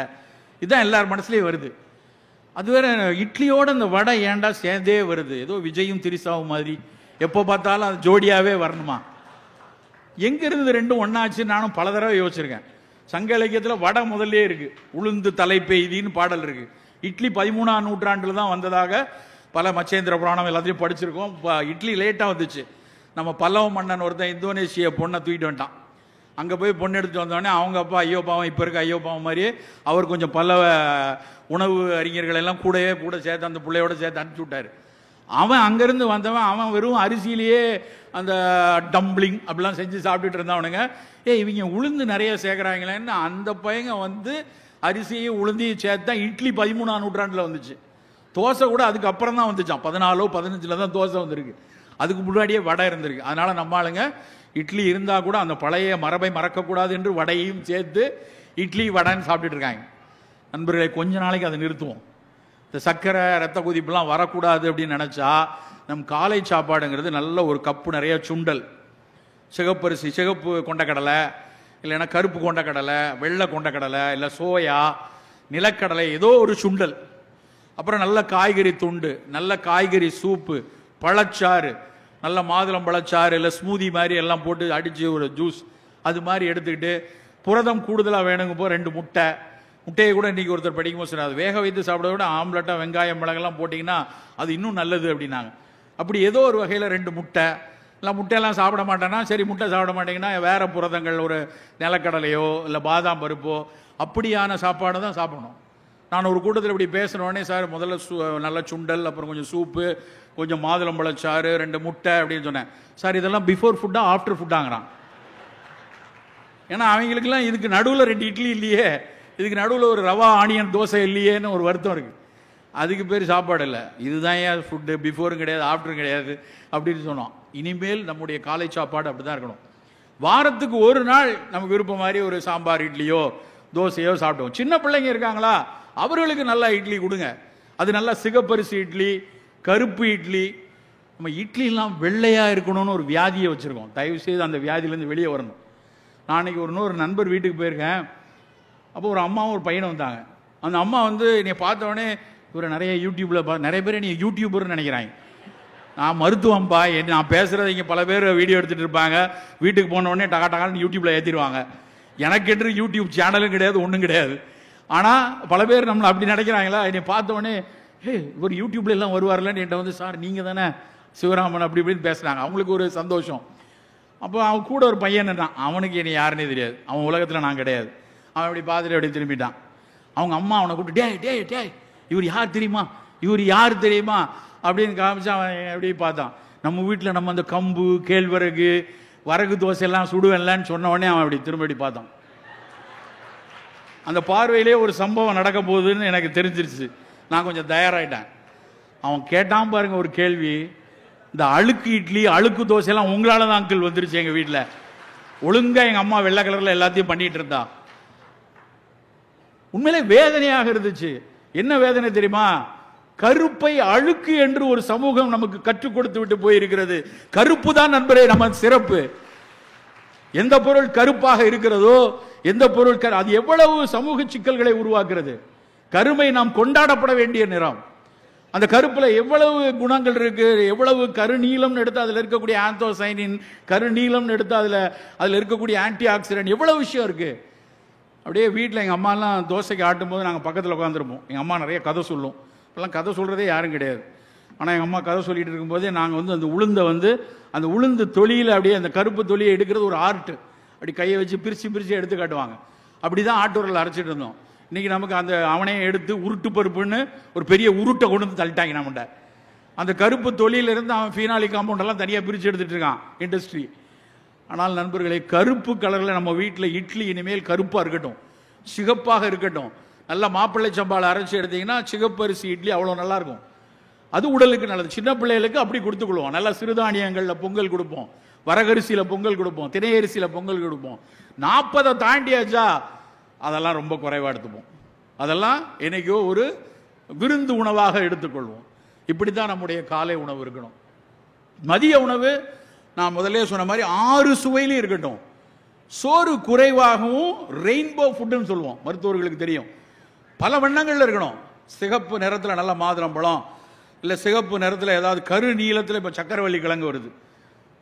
இதுதான் எல்லார் மனசுலேயும் வருது. அது வேற இட்லியோட இந்த வடை ஏண்டா சேர்ந்தே வருது? ஏதோ விஜயும் திரிசாவும் மாதிரி எப்போ பார்த்தாலும் அது ஜோடியாவே வரணுமா? எங்கிருந்து ரெண்டும் ஒன்னாச்சு? நானும் பல தடவை யோசிச்சிருக்கேன். சங்க இலக்கியத்தில் வடை முதல்லே இருக்கு. உளுந்து தலை பெய்தின்னு பாடல் இருக்கு. இட்லி 13ஆம் நூற்றாண்டுல தான் வந்ததாக பல மச்சேந்திர புராணம் எல்லாத்தையும் படிச்சிருக்கோம். இட்லி லேட்டாக வந்துச்சு. நம்ம பல்லவ மன்னன் ஒருத்தன் இந்தோனேஷிய பொண்ணை தூக்கிட்டு வந்துட்டான். அங்கே போய் பொண்ணு எடுத்துட்டு வந்தோடனே அவங்க அப்பா ஐயோ பாவம், இப்போ இருக்க ஐயோ பாவம் மாதிரியே அவர் கொஞ்சம் பல்லவ உணவு அறிஞர்கள் எல்லாம் கூட சேர்த்து அந்த பிள்ளையோட சேர்த்து அனுப்பிச்சு விட்டாரு. அவன் அங்கேருந்து வந்தவன், அவன் வெறும் அரிசியிலேயே அந்த டம்ப்ளிங் அப்படிலாம் செஞ்சு சாப்பிட்டுட்டு இருந்தவனுங்க. இவங்க உளுந்து நிறைய சேர்க்குறாங்களேன்னு அந்த பையங்க வந்து அரிசியும் உளுந்தையும் சேர்த்தா இட்லி 13ஆம் நூற்றாண்டில் வந்துச்சு. தோசை கூட அதுக்கு அப்புறம் தான் வந்துச்சான். 14 15 தான் தோசை வந்திருக்கு. அதுக்கு முன்னாடியே வடை இருந்திருக்கு. அதனால நம்ம ஆளுங்க இட்லி இருந்தால் கூட அந்த பழைய மரபை மறக்கக்கூடாது என்று வடையையும் சேர்த்து இட்லி வடைன்னு சாப்பிட்டுட்டு இருக்காங்க. நண்பர்களை, கொஞ்ச நாளைக்கு அதை நிறுத்துவோம். இந்த சர்க்கரை, ரத்த கொதிப்புலாம் வரக்கூடாது அப்படின்னு நினச்சா நம் காலை சாப்பாடுங்கிறது நல்ல ஒரு கப்பு நிறைய சுண்டல், சிகப்பரிசி, சிகப்பு கொண்டக்கடலை, இல்லைன்னா கருப்பு கொண்டக்கடலை, வெள்ளை கொண்டக்கடலை, இல்லை சோயா, நிலக்கடலை, ஏதோ ஒரு சுண்டல், அப்புறம் நல்ல காய்கறி துண்டு, நல்ல காய்கறி சூப்பு, பழச்சாறு, நல்ல மாதுளம் பழச்சாறு இல்லை ஸ்மூதி மாதிரி எல்லாம் போட்டு அடித்து ஒரு ஜூஸ் அது மாதிரி எடுத்துக்கிட்டு, புரதம் கூடுதலாக வேணுங்கப்போ 2 முட்டையை கூட இன்றைக்கி ஒருத்தர் படிக்கும்போது சொன்னார், அது வேக வைத்து சாப்பிட விட ஆம்லெட்டாக வெங்காயம் மிளகெல்லாம் போட்டிங்கன்னா அது இன்னும் நல்லது அப்படின்னாங்க. அப்படி ஏதோ ஒரு வகையில் 2 முட்டை, இல்லை முட்டையெல்லாம் சாப்பிட மாட்டேன்னா சரி, முட்டை சாப்பிட மாட்டேங்கன்னா வேறு புரதங்கள், ஒரு நிலக்கடலையோ இல்லை பாதாம் பருப்போ அப்படியான சாப்பாடு தான் சாப்பிடணும். நான் ஒரு கூட்டத்தில் இப்படி பேசுகிறோடனே, சார் முதல்ல நல்ல சுண்டல், அப்புறம் கொஞ்சம் சூப்பு, கொஞ்சம் மாதுளம்பழச்சாறு, 2 முட்டை அப்படின்னு சொன்னேன். சார் இதெல்லாம் பிஃபோர் ஃபுட்டா ஆஃப்டர் ஃபுட்டாங்கிறான். ஏன்னா அவங்களுக்குலாம் இதுக்கு நடுவில் 2 இட்லி இல்லையே, இதுக்கு நடுவில் ஒரு ரவா ஆனியன் தோசை இல்லையேன்னு ஒரு வருத்தம் இருக்குது. அதுக்கு பேர் சாப்பாடு இல்லை. இதுதான் ஏன் ஃபுட்டு, பிஃபோரும் கிடையாது ஆஃப்டரும் கிடையாது அப்படின்னு சொன்னோம். இனிமேல் நம்முடைய காலை சாப்பாடு அப்படி தான் இருக்கணும். வாரத்துக்கு ஒரு நாள் நமக்கு விருப்பம் மாதிரி ஒரு சாம்பார் இட்லியோ தோசையோ சாப்பிடுவோம். சின்ன பிள்ளைங்க இருக்காங்களா, அவர்களுக்கு நல்லா இட்லி கொடுங்க. அது நல்லா சிகப்பரிசி இட்லி, கருப்பு இட்லி. நம்ம இட்லிலாம் வெள்ளையாக இருக்கணும்னு ஒரு வியாதியை வச்சுருக்கோம். தயவு செய்து அந்த வியாதியிலேருந்து வெளியே வரணும். நான் அன்றைக்கி இன்னொரு நண்பர் வீட்டுக்கு போயிருக்கேன். அப்போ ஒரு அம்மாவும் ஒரு பையனும் வந்தாங்க. அந்த அம்மா வந்து என்னை பார்த்தோடனே, இவரை நிறைய யூடியூப்பில் நிறைய பேர் என்னை யூடியூபர்னு நினைக்கிறாங்க. நான் மருத்துவம்பா, நான் பேசுகிறத இங்கே பல பேர் வீடியோ எடுத்துகிட்டு இருப்பாங்க. வீட்டுக்கு போனோடனே டகான்னு யூடியூப்பில் ஏற்றிடுவாங்க. எனக்கு என்று யூடியூப் சேனலும் கிடையாது, ஒன்றும் கிடையாது. ஆனால் பல பேர் நம்மளை அப்படி நினைக்கிறாங்களா. என்னை பார்த்தோடனே, இவர் யூடியூப்ல எல்லாம் வருவார்லன்னு என்கிட்ட வந்து, சார் நீங்கள் தானே சிவராமன் அப்படி இப்படின்னு பேசுகிறாங்க. அவங்களுக்கு ஒரு சந்தோஷம். அப்போ அவன் கூட ஒரு பையன் தான், அவனுக்கு என்னை யாருன்னே தெரியாது, அவன் உலகத்தில் நான் கிடையாது. அவன் அப்படி பார்த்துட்டு அப்படி திரும்பிட்டான். அவங்க அம்மா அவனை கூப்பிட்டு, டே இவர் யார் தெரியுமா அப்படின்னு காமிச்சு அவன் எப்படி பார்த்தான். நம்ம வீட்டில் நம்ம அந்த கம்பு, கேழ்வரகு, வரகு தோசையெல்லாம் சுடுவேன்லன்னு சொன்ன உடனே அவன் அப்படி திரும்பி பார்த்தான். அந்த பார்வையிலே ஒரு சம்பவம் நடக்க போகுதுன்னு எனக்கு தெரிஞ்சிருச்சு. நான் கொஞ்சம் தயாராகிட்டேன். அவன் கேட்டான் பாருங்க ஒரு கேள்வி, இந்த அழுக்கு இட்லி, அழுக்கு தோசையெல்லாம் உங்களால தான் அங்கிள் வந்துருச்சு எங்கள் வீட்டில். ஒழுங்காக எங்கள் அம்மா வெள்ளை கலரில் எல்லாத்தையும் பண்ணிட்டு இருந்தா. உண்மையிலே வேதனையாக இருந்துச்சு. என்ன வேதனை தெரியுமா? கருப்பை அழுக்கு என்று ஒரு சமூகம் நமக்கு கற்றுக் கொடுத்து விட்டு போயிருக்கிறது. கருப்பு தான் நண்பரே நம்ம சிறப்பு. எந்த பொருள் கருப்பாக இருக்கிறதோ, எந்த பொருள் அது எவ்வளவு சமூக சிக்கல்களை உருவாக்குறது. கருமை நாம் கொண்டாடப்பட வேண்டிய நிறம். அந்த கருப்புல எவ்வளவு குணங்கள் இருக்கு, எவ்வளவு கருநீலம்னு எடுத்து அதுல இருக்கக்கூடிய ஆந்தோசைனின், கருநீலம்னு எடுத்து அதுல இருக்கக்கூடிய ஆன்டி ஆக்சிடென்ட், எவ்வளவு விஷயம் இருக்கு. அப்படியே வீட்டில் எங்கள் அம்மாலாம் தோசைக்கு ஆட்டும் போது நாங்கள் பக்கத்தில் உட்காந்துருப்போம். எங்கள் அம்மா நிறைய கதை சொல்லும். இப்போல்லாம் கதை சொல்கிறதே யாரும் கிடையாது. ஆனால் எங்கள் அம்மா கதை சொல்லிட்டு இருக்கும்போதே நாங்கள் வந்து அந்த உளுந்தை வந்து அந்த உளுந்து தொலியில் அப்படியே அந்த கருப்பு தொலியை எடுக்கிறது ஒரு ஆர்ட். அப்படி கையை வச்சு பிரித்து எடுத்து காட்டுவாங்க. அப்படி தான் ஆட்டூரில் அரைச்சிட்டு இருந்தோம். இன்றைக்கி நமக்கு அந்த அவனையை எடுத்து உருட்டு பருப்புன்னு ஒரு பெரிய உருட்டை கொண்டு வந்து தள்ளிட்டாங்க நம்மகிட்ட. அந்த கருப்பு தொலியிலிருந்து அவன் ஃபீனாலி காம்பவுண்டெல்லாம் தனியாக பிரித்து எடுத்துகிட்டு இருக்கான் இண்டஸ்ட்ரி. ஆனால் நண்பர்களே, கருப்பு கலரில் நம்ம வீட்டில் இட்லி இனிமேல் கருப்பாக இருக்கட்டும், சிகப்பாக இருக்கட்டும். நல்லா மாப்பிள்ளை சம்பாவில் அரைச்சி எடுத்தீங்கன்னா சிகப்பரிசி இட்லி அவ்வளோ நல்லாயிருக்கும். அது உடலுக்கு நல்லது. சின்ன பிள்ளைகளுக்கு அப்படி கொடுத்துக்கொள்வோம். நல்லா சிறுதானியங்களில் பொங்கல் கொடுப்போம், வரகரிசியில் பொங்கல் கொடுப்போம், திணையரிசியில் பொங்கல் கொடுப்போம். 40 தாண்டியாச்சா அதெல்லாம் ரொம்ப குறைவாக எடுத்துப்போம். அதெல்லாம் என்னைக்கோ ஒரு விருந்து உணவாக எடுத்துக்கொள்வோம். இப்படி தான் நம்முடைய காலை உணவு இருக்கணும். மதிய உணவு நான் முதல்ல சொன்ன மாதிரி 6 சுவையிலும் இருக்கட்டும். சோறு குறைவாகவும் ரெயின்போ ஃபுட்டுன்னு சொல்லுவோம், மருத்துவர்களுக்கு தெரியும். பல வண்ணங்களில் இருக்கணும். சிகப்பு நிறத்தில் நல்ல மாதுளம்பழம், இல்லை சிகப்பு நிறத்தில் ஏதாவது கரு நீளத்தில் இப்போ சக்கரவள்ளி கிழங்கு வருது,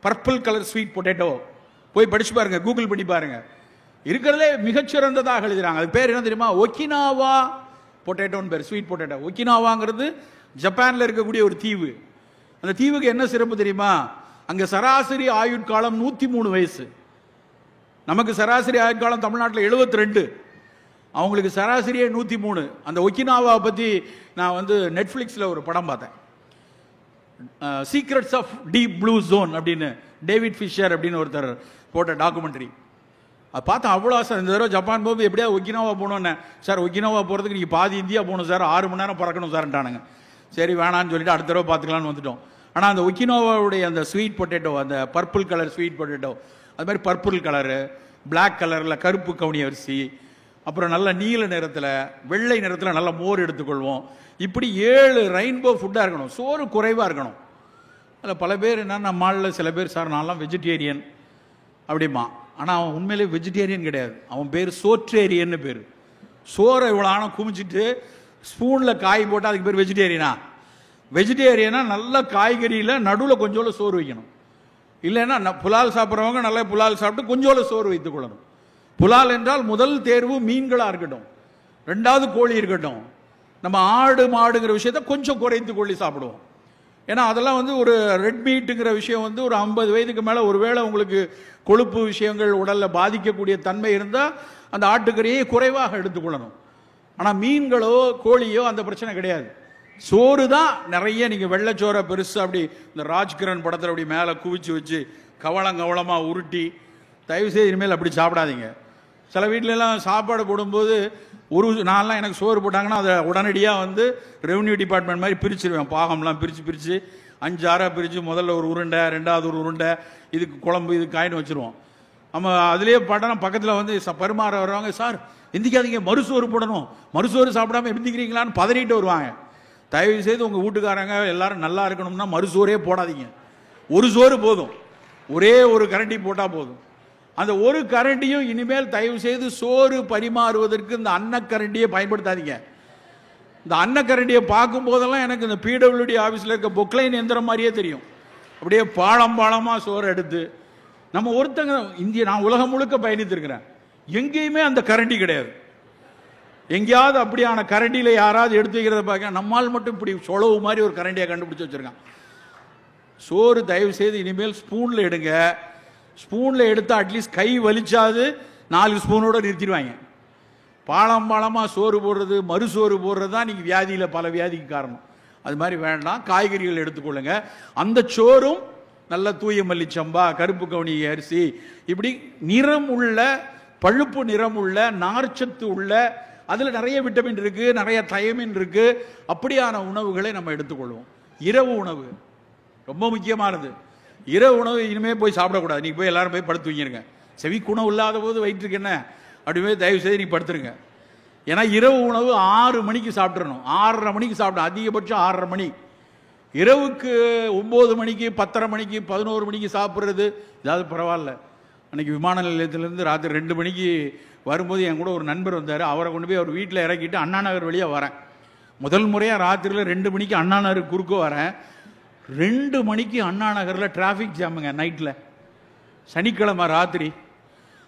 பர்பிள் கலர் ஸ்வீட் பொட்டேட்டோ. போய் படிச்சு பாருங்க, கூகுள் பண்ணி பாருங்க. இருக்கிறதுலே மிகச்சிறந்ததாக எழுதுறாங்க. அது பேர் என்ன தெரியுமா? ஒக்கினாவா பொட்டேட்டோன்னு பேர், ஸ்வீட் பொட்டேட்டோ. ஒக்கினாவாங்கிறது ஜப்பானில் இருக்கக்கூடிய ஒரு தீவு. அந்த தீவுக்கு என்ன சிறப்பு தெரியுமா? அங்க சராசரி ஆயுட்காலம் 103 வயசு. நமக்கு சராசரி ஆயுட்காலம் தமிழ்நாட்டில் 72, அவங்களுக்கு சராசரியே 103. அந்த ஒக்கினாவா பத்தி நான் வந்து நெட்ஃபிளிக்ஸில் ஒரு படம் பார்த்தேன், secrets of deep blue zone அப்படின்னு, டேவிட் ஃபிஷர் அப்படின்னு ஒருத்தர் போட்ட டாக்குமெண்ட்ரி. அது பார்த்தா அவ்வளோ ஆசை. இந்த தடவை ஜப்பான் போகும்போது எப்படியா ஒக்கினாவா போகணுன்னு. சார் ஒக்கினாவா போகிறதுக்கு நீங்கள் பாதி இந்தியா போகணும் சார், 6 மணி நேரம் பறக்கணும் சார்ன்ட்டானுங்க. சரி வேணான்னு சொல்லிட்டு அடுத்த தடவை பார்த்துக்கலான்னு வந்துட்டோம். ஆனால் அந்த ஒக்கினோவாவுடைய அந்த ஸ்வீட் பொட்டேட்டோ, அந்த பர்பிள் கலர் ஸ்வீட் பொட்டேட்டோ, அது மாதிரி பர்பிள் கலரு, பிளாக் கலரில் கருப்பு கவுனி அரிசி, அப்புறம் நல்ல நீல நிறத்தில், வெள்ளை நிறத்தில் நல்ல மோர் எடுத்துக்கொள்வோம். இப்படி 7 ரெயின்போ ஃபுட்டாக இருக்கணும். சோறு குறைவாக இருக்கணும். அதில் பல பேர் என்னன்னா, நம்மளில் சில பேர் சார் நான்லாம் வெஜிடேரியன் அப்படிமா. ஆனால் அவன் உண்மையிலே வெஜிடேரியன் கிடையாது. அவன் பேர் சோற்றேரியன்னு பேர். சோறை இவ்வளோ ஆனால் குமிச்சிட்டு ஸ்பூனில் காய் போட்டால் அதுக்கு பேர் வெஜிடேரியனா? வெஜிடேரியனா நல்ல காய்கறியில் நடுவில் கொஞ்சோல சோறு வைக்கணும். இல்லைன்னா புலால் சாப்பிட்றவங்க நல்லா புலால் சாப்பிட்டு கொஞ்சோல சோறு வைத்துக் கொள்ளணும். புலால் என்றால் முதல் தேர்வு மீன்களாக இருக்கட்டும், 2வது கோழி இருக்கட்டும். நம்ம ஆடு மாடுங்கிற விஷயத்த கொஞ்சம் குறைத்து கொள்ளி சாப்பிடுவோம். ஏன்னா அதெல்லாம் வந்து ஒரு ரெட் மீட்டுங்கிற விஷயம் வந்து ஒரு 50 வயதுக்கு மேலே ஒருவேளை உங்களுக்கு கொழுப்பு விஷயங்கள் உடலில் பாதிக்கக்கூடிய தன்மை இருந்தால் அந்த ஆட்டுக்கறியை குறைவாக எடுத்துக்கொள்ளணும். ஆனால் மீன்களோ கோழியோ அந்த பிரச்சனை கிடையாது. சோறு தான் நிறைய. நீங்கள் வெள்ளைச்சோரை பெருசு அப்படி இந்த ராஜ்கிரண் படத்தில் அப்படி மேலே குவிச்சு வச்சு கவளமாக உருட்டி, தயவுசெய்து இனிமேல் அப்படி சாப்பிடாதீங்க. சில வீட்டிலலாம் சாப்பாடு போடும்போது நான்லாம் எனக்கு சோறு போட்டாங்கன்னா அதை உடனடியாக வந்து ரெவன்யூ டிபார்ட்மெண்ட் மாதிரி பிரிச்சுருவேன். பாகம்லாம் பிரித்து 5-6 பிரித்து முதல்ல ஒரு உருண்டை, 2வது ஒரு உருண்டை, இதுக்கு குழம்பு, இது காயின்னு வச்சுருவோம். நம்ம அதுலேயே பட்டணம் பக்கத்தில் வந்து பரிமாற வருவாங்க, சார் எந்திக்காதீங்க மறுசோறு போடணும், மறுசோறு சாப்பிடாம எந்திக்கிறீங்களான்னு பதறிட்டு வருவாங்க. தயவு செய்து உங்கள் வீட்டுக்காரங்க எல்லாரும் நல்லா இருக்கணும்னா மறுசோரே போடாதீங்க. ஒரு சோறு போதும், ஒரே ஒரு கரண்டி போட்டால் போதும். அந்த ஒரு கரண்டியும் இனிமேல் தயவு செய்து சோறு பரிமாறுவதற்கு இந்த அன்னக்கரண்டியை பயன்படுத்தாதீங்க. இந்த அன்னக்கரண்டியை பார்க்கும் போதெல்லாம் எனக்கு இந்த பிடபிள்யூடி ஆஃபீஸில் இருக்க பொக்லைன் எந்திரம் மாதிரியே தெரியும். அப்படியே பாளமாக சோறு எடுத்து நம்ம ஒருத்தங்க நான் உலகம் முழுக்க பயணித்திருக்கிறேன், எங்கேயுமே அந்த கரண்டி கிடையாது. எங்கேயாவது அப்படியான கரண்டியில் யாராவது எடுத்து வைக்கிறத பார்க்க, நம்மால் மட்டும் இப்படி சொலவு மாதிரி ஒரு கரண்டியை கண்டுபிடிச்சி வச்சிருக்கான். சோறு தயவு செய்து இனிமேல் ஸ்பூனில் எடுங்க. ஸ்பூனில் எடுத்து அட்லீஸ்ட் கை வலிச்சாது 4 ஸ்பூனோட நிறுத்திடுவாங்க. பாளமாக சோறு போடுறது, மறுசோறு போடுறது தான் நீங்கள் வியாதியில் பல வியாதிக்கு காரணம். அது மாதிரி வேண்டாம். காய்கறிகள் எடுத்துக்கொள்ளுங்க. அந்த சோறும் நல்ல தூய மல்லிச்சம்பா, கருப்பு கவுனி அரிசி, இப்படி நிறம் உள்ள, பழுப்பு நிறம் உள்ள, நார்ச்சத்து உள்ள, அதில் நிறைய விட்டமின் இருக்கு, நிறைய தயமின் இருக்கு. அப்படியான உணவுகளை நம்ம எடுத்துக்கொள்வோம். இரவு உணவு ரொம்ப முக்கியமானது. இரவு உணவு இனிமேல் போய் சாப்பிடக்கூடாது. நீங்கள் போய் எல்லாரும் போய் படுத்து தூங்கிருங்க. செவிக்கு உணவு இல்லாத போது வயிற்றுக்கு என்ன அப்படியே தயவு செய்து நீங்கள் படுத்துருங்க. ஏன்னா இரவு உணவு 6 மணிக்கு சாப்பிட்றணும். 6:30 மணிக்கு சாப்பிடணும், அதிகபட்சம் 6:30 மணி. இரவுக்கு 9 மணிக்கு, 10:30 மணிக்கு, 11 மணிக்கு சாப்பிட்றது ஏதாவது பரவாயில்ல. அன்றைக்கி விமான நிலையத்திலேருந்து ராத்திரி 2 மணிக்கு வரும்போது என் கூட ஒரு நண்பர் வந்தார். அவரை கொண்டு போய் அவர் வீட்டில் இறக்கிட்டு அண்ணா நகர் வழியாக வரேன். முதல் முறையாக ராத்திரியில் 2 மணிக்கு அண்ணா நகர் குறுக்க வரேன். 2 மணிக்கு அண்ணா நகரில் டிராஃபிக் ஜாமுங்க நைட்டில். சனிக்கிழமை ராத்திரி.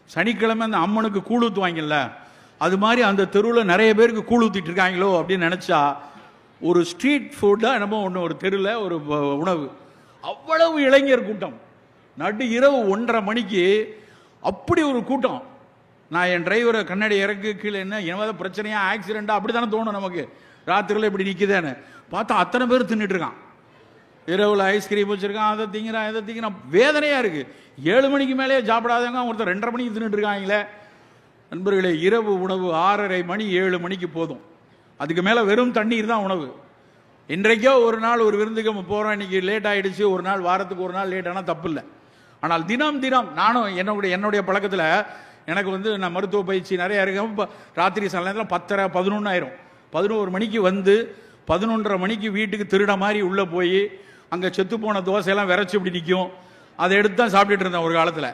சனிக்கிழமை அந்த அம்மனுக்கு கூழ் ஊற்றுவாங்கல்ல, அது மாதிரி அந்த தெருவில் நிறைய பேருக்கு கூழ் ஊற்றிட்டு இருக்காங்களோ அப்படின்னு நினச்சா, ஒரு ஸ்ட்ரீட் ஃபுட்டாக என்னமோ ஒன்று, ஒரு தெருவில் ஒரு உணவு. அவ்வளவு இளைஞர் கூட்டம். நடு இரவு 1:30 மணிக்கு அப்படி ஒரு கூட்டம். நான் என் டிரைவரை கண்ணாடி இறக்கு கீழே, என்ன என்னவாத பிரச்சனையா, ஆக்சிடென்ட்டா, அப்படி தானே தோணும் நமக்கு. ராத்திரியில் இப்படி நிற்குதேன்னு பார்த்தா அத்தனை பேர் தின்னுட்டு இருக்கான். இரவில் ஐஸ்கிரீம் வச்சுருக்கான், அதை திங்கிறான், இதை திங்கிறான். வேதனையாக இருக்குது. 7 மணிக்கு மேலே சாப்பிடாதவங்க ஒருத்தர் 2:30 மணிக்கு தின்னுட்டு இருக்காங்களே. நண்பர்களே, இரவு உணவு 6:30 மணி 7 மணிக்கு போதும். அதுக்கு மேலே வெறும் தண்ணீர் தான் உணவு. இன்றைக்கோ ஒரு நாள் ஒரு விருந்துக்கு நம்ம போகிறோம், இன்னைக்கு லேட் ஆகிடுச்சு, ஒரு நாள் வாரத்துக்கு ஒரு நாள் லேட் ஆனால் தப்பு இல்லை. ஆனால் தினம் தினம் நானும் என்னுடைய பழக்கத்தில் எனக்கு வந்து நான் மருத்துவ பயிற்சி நிறையா இருக்கேன். இப்போ ராத்திரி சில நேரத்தில் 10:30 11 ஆயிரும். 11 மணிக்கு வந்து 11:30 மணிக்கு வீட்டுக்கு திருட மாதிரி உள்ளே போய் அங்கே செத்து போன தோசையெல்லாம் விரைச்சி இப்படி நிற்கும். அதை எடுத்து தான் சாப்பிட்டுட்டு இருந்தேன் ஒரு காலத்தில்.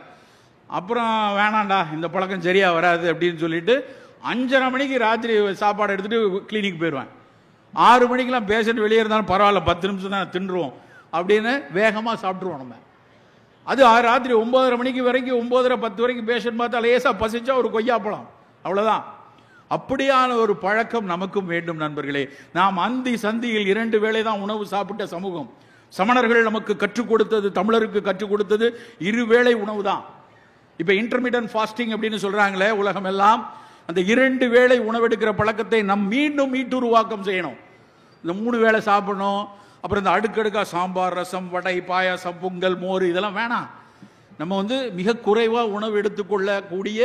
அப்புறம் வேணாண்டா, இந்த பழக்கம் சரியாக வராது அப்படின்னு சொல்லிட்டு 5:30 மணிக்கு ராத்திரி சாப்பாடு எடுத்துகிட்டு கிளினிக் போயிடுவேன். 6 மணிக்கெலாம் பேஷண்ட் வெளியே இருந்தாலும் பரவாயில்ல, 10 நிமிஷம் தான் தின்றுவோம் அப்படின்னு வேகமாக சாப்பிட்ருவோம் நம்ம. அது ராத்திரி 9:30 மணிக்கு வரைக்கும், 9:30 10 வரைக்கும் பேஷண்ட் பார்த்தா லேசாக பசிச்சா ஒரு கொய்யாப்பழம், அவ்வளோதான். அப்படியான ஒரு பழக்கம் நமக்கும் வேண்டும் நண்பர்களே. நாம் அந்தி சந்தியில் 2 வேளை தான் உணவு சாப்பிட்ட சமூகம். சமணர்கள் நமக்கு கற்றுக் கொடுத்தது, தமிழருக்கு கற்றுக் கொடுத்தது 2 வேளை உணவு தான். இப்போ இன்டர்மீடியன்ட் ஃபாஸ்டிங் அப்படின்னு சொல்றாங்களே உலகம் எல்லாம், அந்த 2 வேளை உணவெடுக்கிற பழக்கத்தை நம் மீண்டும் மீட்டுருவாக்கம் செய்யணும். இந்த 3 வேளை சாப்பிடணும். அப்புறம் இந்த அடுக்கடுக்கா சாம்பார், ரசம், வடை, பாயாசம், பொங்கல், மோர் இதெல்லாம் வேணாம். நம்ம வந்து மிக குறைவாக உணவு எடுத்துக்கொள்ளக்கூடிய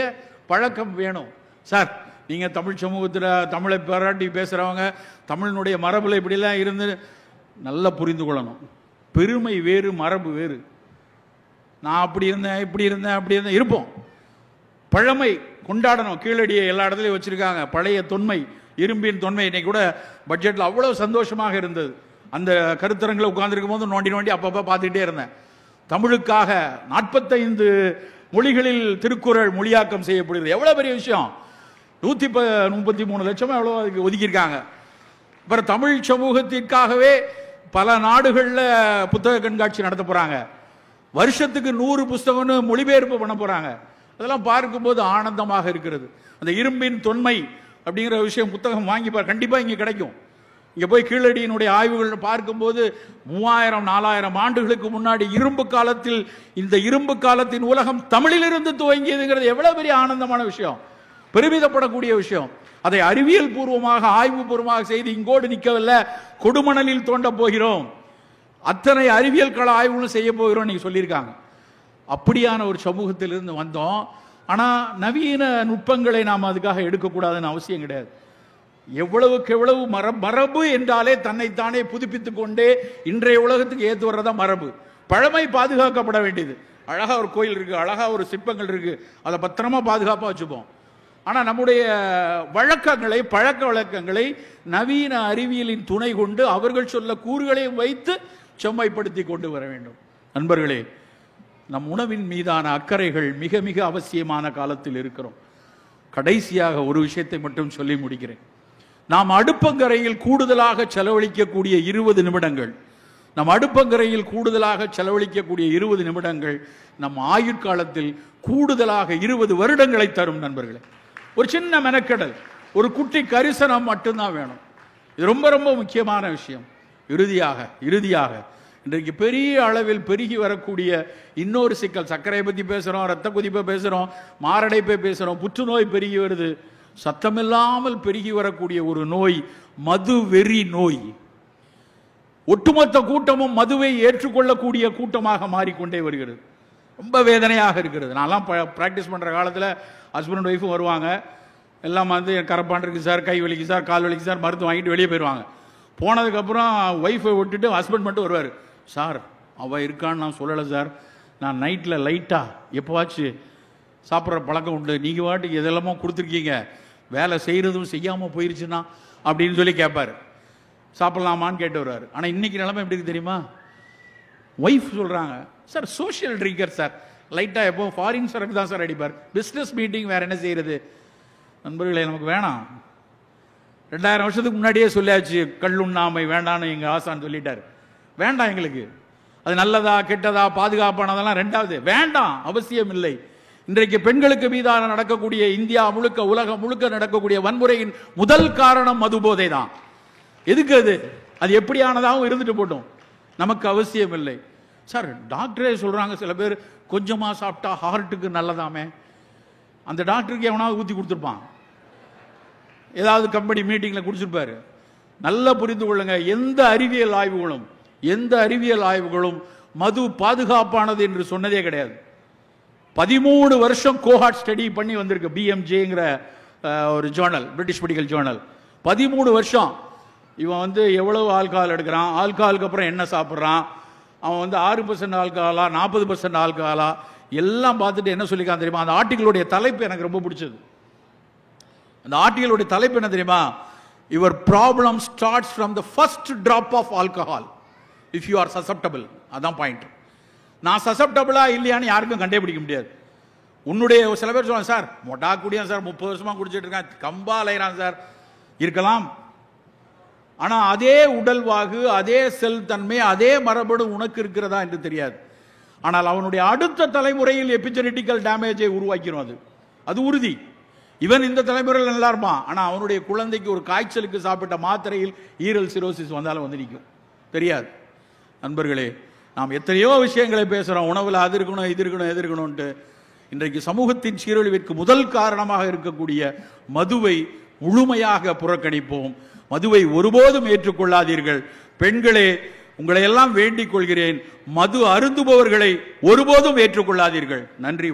பழக்கம் வேணும். சார், நீங்கள் தமிழ் சமூகத்தில் தமிழை பாராட்டி பேசுகிறவங்க, தமிழினுடைய மரபில் இப்படிலாம் இருந்து நல்லா புரிந்து கொள்ளணும். பெருமை வேறு, மரபு வேறு. நான் அப்படி இருந்தேன், இப்படி இருந்தேன், அப்படி இருந்தேன் இருப்போம். பழமை கொண்டாடணும். கீழடியை எல்லா இடத்துலையும் வச்சுருக்காங்க. பழைய தொன்மை, இரும்பின் தொன்மை. இன்னைக்கு கூட பட்ஜெட்டில் அவ்வளோ சந்தோஷமாக இருந்தது. அந்த கருத்தரங்கில் உட்கார்ந்துருக்கும் போது நோண்டி நோண்டி அப்பப்போ பார்த்துக்கிட்டே இருந்தேன். தமிழுக்காக 45 மொழிகளில் திருக்குறள் மொழியாக்கம் செய்யப்படுகிறது. எவ்வளோ பெரிய விஷயம். 133 லட்சம் எவ்வளோ அதுக்கு ஒதுக்கியிருக்காங்க. அப்புறம் தமிழ் சமூகத்திற்காகவே பல நாடுகளில் புத்தக கண்காட்சி நடத்த போகிறாங்க. வருஷத்துக்கு 100 புஸ்தகம்னு மொழிபெயர்ப்பு பண்ண போகிறாங்க. அதெல்லாம் பார்க்கும்போது ஆனந்தமாக இருக்கிறது. அந்த இரும்பின் தொன்மை அப்படிங்கிற விஷயம் புத்தகம் வாங்கி கண்டிப்பாக இங்கே கிடைக்கும். இங்கே போய் கீழடியினுடைய ஆய்வுகள் பார்க்கும்போது 3000 4000 ஆண்டுகளுக்கு முன்னாடி இரும்பு காலத்தில், இந்த இரும்பு காலத்தின் உலகம் தமிழிலிருந்து துவங்கியதுங்கிறது எவ்வளவு பெரிய ஆனந்தமான விஷயம், பெருமிதப்படக்கூடிய விஷயம். அதை அறிவியல் பூர்வமாக, ஆய்வு பூர்வமாக செய்து இங்கோடு நிற்கவில்லை, கொடுமணலில் தோண்ட போகிறோம், அத்தனை அறிவியல் கள ஆய்வுகளும் செய்ய போகிறோம் நீங்க சொல்லியிருக்காங்க. அப்படியான ஒரு சமூகத்திலிருந்து வந்தோம். ஆனால் நவீன நுட்பங்களை நாம் அதுக்காக எடுக்கக்கூடாதுன்னு அவசியம் கிடையாது. எவ்வளவுக்கு எவ்வளவு மரபு என்றாலே தன்னைத்தானே புதுப்பித்துக் கொண்டே இன்றைய உலகத்துக்கு ஏற்று வர்றதா மரபு. பழமை பாதுகாக்கப்பட வேண்டியது. அழகா ஒரு கோயில் இருக்கு, அழகா ஒரு சிற்பங்கள் இருக்கு, அதை பத்திரமா பாதுகாப்பாக வச்சுப்போம். ஆனால் நம்முடைய வழக்கங்களை, பழக்க வழக்கங்களை நவீன அறிவியலின் துணை கொண்டு அவர்கள் சொல்ல கூறுகளையும் வைத்து செம்மைப்படுத்தி கொண்டு வர வேண்டும். நண்பர்களே, நம் உணவின் மீதான அக்கறைகள் மிக மிக அவசியமான காலத்தில் இருக்கிறோம். கடைசியாக ஒரு விஷயத்தை மட்டும் சொல்லி முடிக்கிறேன். நாம் அடுப்பங்கரையில் கூடுதலாக செலவழிக்கக்கூடிய 20 நிமிடங்கள், நம் அடுப்பங்கரையில் கூடுதலாக செலவழிக்கக்கூடிய 20 நிமிடங்கள் நம் ஆயுட்காலத்தில் கூடுதலாக 20 வருடங்களை தரும். நண்பர்களே, ஒரு சின்ன மெனக்கெடல், ஒரு குட்டி கரிசனம் மட்டும்தான் வேணும். இது ரொம்ப ரொம்ப முக்கியமான விஷயம். இறுதியாக இன்றைக்கு பெரிய அளவில் பெருகி வரக்கூடிய இன்னொரு சிக்கல், சர்க்கரையை பற்றி பேசுகிறோம், ரத்த கொதிப்பை பேசுகிறோம், மாரடைப்பை பேசுகிறோம், புற்றுநோய் பெருகி வருது. சத்தமில்லாமல் பெருகி வரக்கூடிய ஒரு நோய் மது வெறி நோய். ஒட்டுமொத்த கூட்டமும் மதுவை ஏற்றுக்கொள்ளக்கூடிய கூட்டமாக மாறிக்கொண்டே வருகிறது. ரொம்ப வேதனையாக இருக்கிறது. நான்லாம் ப்ராக்டிஸ் பண்ணுற காலத்தில் ஹஸ்பண்ட் ஒய்ஃபும் வருவாங்க. எல்லாம் வந்து கரப்பான் இருக்குது சார், கை வலிக்கு சார், கால் வலிக்கு சார், மருத்துவம் வாங்கிட்டு வெளியே போயிடுவாங்க. போனதுக்கப்புறம் ஒய்ஃபை விட்டுட்டு ஹஸ்பண்ட் மட்டும் வருவார். சார், அவள் இருக்கான்னு நான் சொல்லலை சார், நான் நைட்டில் லைட்டாக எப்போவாச்சு சாப்பிட்ற பழக்கம் உண்டு, நீங்கள் வாட்டுக்கு எதெல்லாமோ கொடுத்துருக்கீங்க, வேலை செய்கிறதும் செய்யாமல் போயிருச்சுன்னா அப்படின்னு சொல்லி கேட்பார். சாப்பிட்லாமான்னு கேட்டு வருவார். ஆனால் இன்றைக்கி நிலைமை எப்படி இருக்கு தெரியுமா? ஒய்ஃப் சொல்கிறாங்க, சார் சோஷியல் ட்ரிங்கர் சார், லைட்டாக எப்போ ஃபாரின் சரக்கு தான் சார் அடிப்பார், பிஸ்னஸ் மீட்டிங் வேறு என்ன செய்கிறது? நண்பர்களே, நமக்கு வேணாம். 2000 வருஷத்துக்கு முன்னாடியே சொல்லியாச்சு, கல்லுண்ணாமை வேண்டான்னு எங்க ஆசான் சொல்லிட்டாரு. வேண்டாம் எங்களுக்கு. அது நல்லதா கெட்டதா பாதுகாப்பானதெல்லாம் ரெண்டாவது, வேண்டாம், அவசியம் இல்லை. இன்றைக்கு பெண்களுக்கு மீதான நடக்கக்கூடிய, இந்தியா முழுக்க உலகம் முழுக்க நடக்கக்கூடிய வன்முறையின் முதல் காரணம் மது போதை தான். எதுக்கு அது? அது எப்படியானதாகவும் இருந்துட்டு போட்டோம், நமக்கு அவசியம் இல்லை. சார் டாக்டரே சொல்றாங்க, சில பேர் கொஞ்சமா சாப்பிட்டா ஹார்ட்டுக்கு நல்லதாமே. அந்த டாக்டருக்கு எவனாவது ஊத்தி கொடுத்துருப்பான், ஏதாவது கம்பெனி மீட்டிங்ல குடிச்சிருப்பாரு. நல்லா புரிந்து கொள்ளுங்க, எந்த அறிவியல் ஆய்வுகளும் மது பாதுகாப்பானது என்று சொன்னதே கிடையாது. 13 வருஷம் கோஹார்ட் ஸ்டடி பண்ணி வந்திருக்கு, BMJங்கிற ஒரு ஜேர்னல், பிரிட்டிஷ் மெடிக்கல் ஜேர்னல். 13 வருஷம் இவன் வந்து எவ்வளவு ஆல்கஹால் எடுக்கிறான், ஆல்கஹாலுக்கு அப்புறம் என்ன சாப்பிட்றான், அவன் வந்து 6% ஆல்கஹாலா 40% ஆல்கஹாலா எல்லாம் பார்த்துட்டு என்ன சொல்லிக்கான் தெரியுமா? அந்த ஆர்டிகளுடைய தலைப்பு எனக்கு ரொம்ப பிடிச்சது. அந்த ஆர்டிகளுடைய தலைப்பு என்ன தெரியுமா? Your problem starts from the first drop of alcohol if you are susceptible. அதான் பாயிண்ட். நான் சசப்டபிளா இல்லையான்னு யாருக்கும் கண்டுபிடிக்க முடியாது. உன்னுடைய சில பேர் சொல்லுவாங்க, சார் மொட்டா குடியான் சார், 30 வருஷமா குடிச்சிட்டு இருக்கான், கம்பா அலைகிறான் சார். இருக்கலாம், ஆனா அதே உடல்வாகு, அதே செல் தன்மை, அதே மரபணு உனக்கு இருக்கிறதா என்று தெரியாது. ஆனால் அவனுடைய அடுத்த தலைமுறையில் எபிஜெனடிக்கல் டேமேஜை உருவாக்கிறோம். அது உறுதி. இவன் இந்த தலைமுறையில் நல்லா இருப்பான், ஆனா அவனுடைய குழந்தைக்கு ஒரு காய்ச்சலுக்கு சாப்பிட்ட மாத்திரையில் ஈரல் சிரோசிஸ் வந்தாலும் வந்து நிற்கும், தெரியாது. நண்பர்களே, நாம் எத்தனையோ விஷயங்களை பேசுறோம், உணவுல அது இருக்கணும் இது இருக்கணும் எது இருக்கணும்ட்டு. இன்றைக்கு சமூகத்தின் சீரழிவிற்கு முதல் காரணமாக இருக்கக்கூடிய மதுவை முழுமையாக புறக்கணிப்போம். மதுவை ஒருபோதும் ஏற்றுக்கொள்ளாதீர்கள். பெண்களே, உங்களை எல்லாம் வேண்டிக் கொள்கிறேன், மது அருந்துபவர்களை ஒருபோதும் ஏற்றுக்கொள்ளாதீர்கள். நன்றி.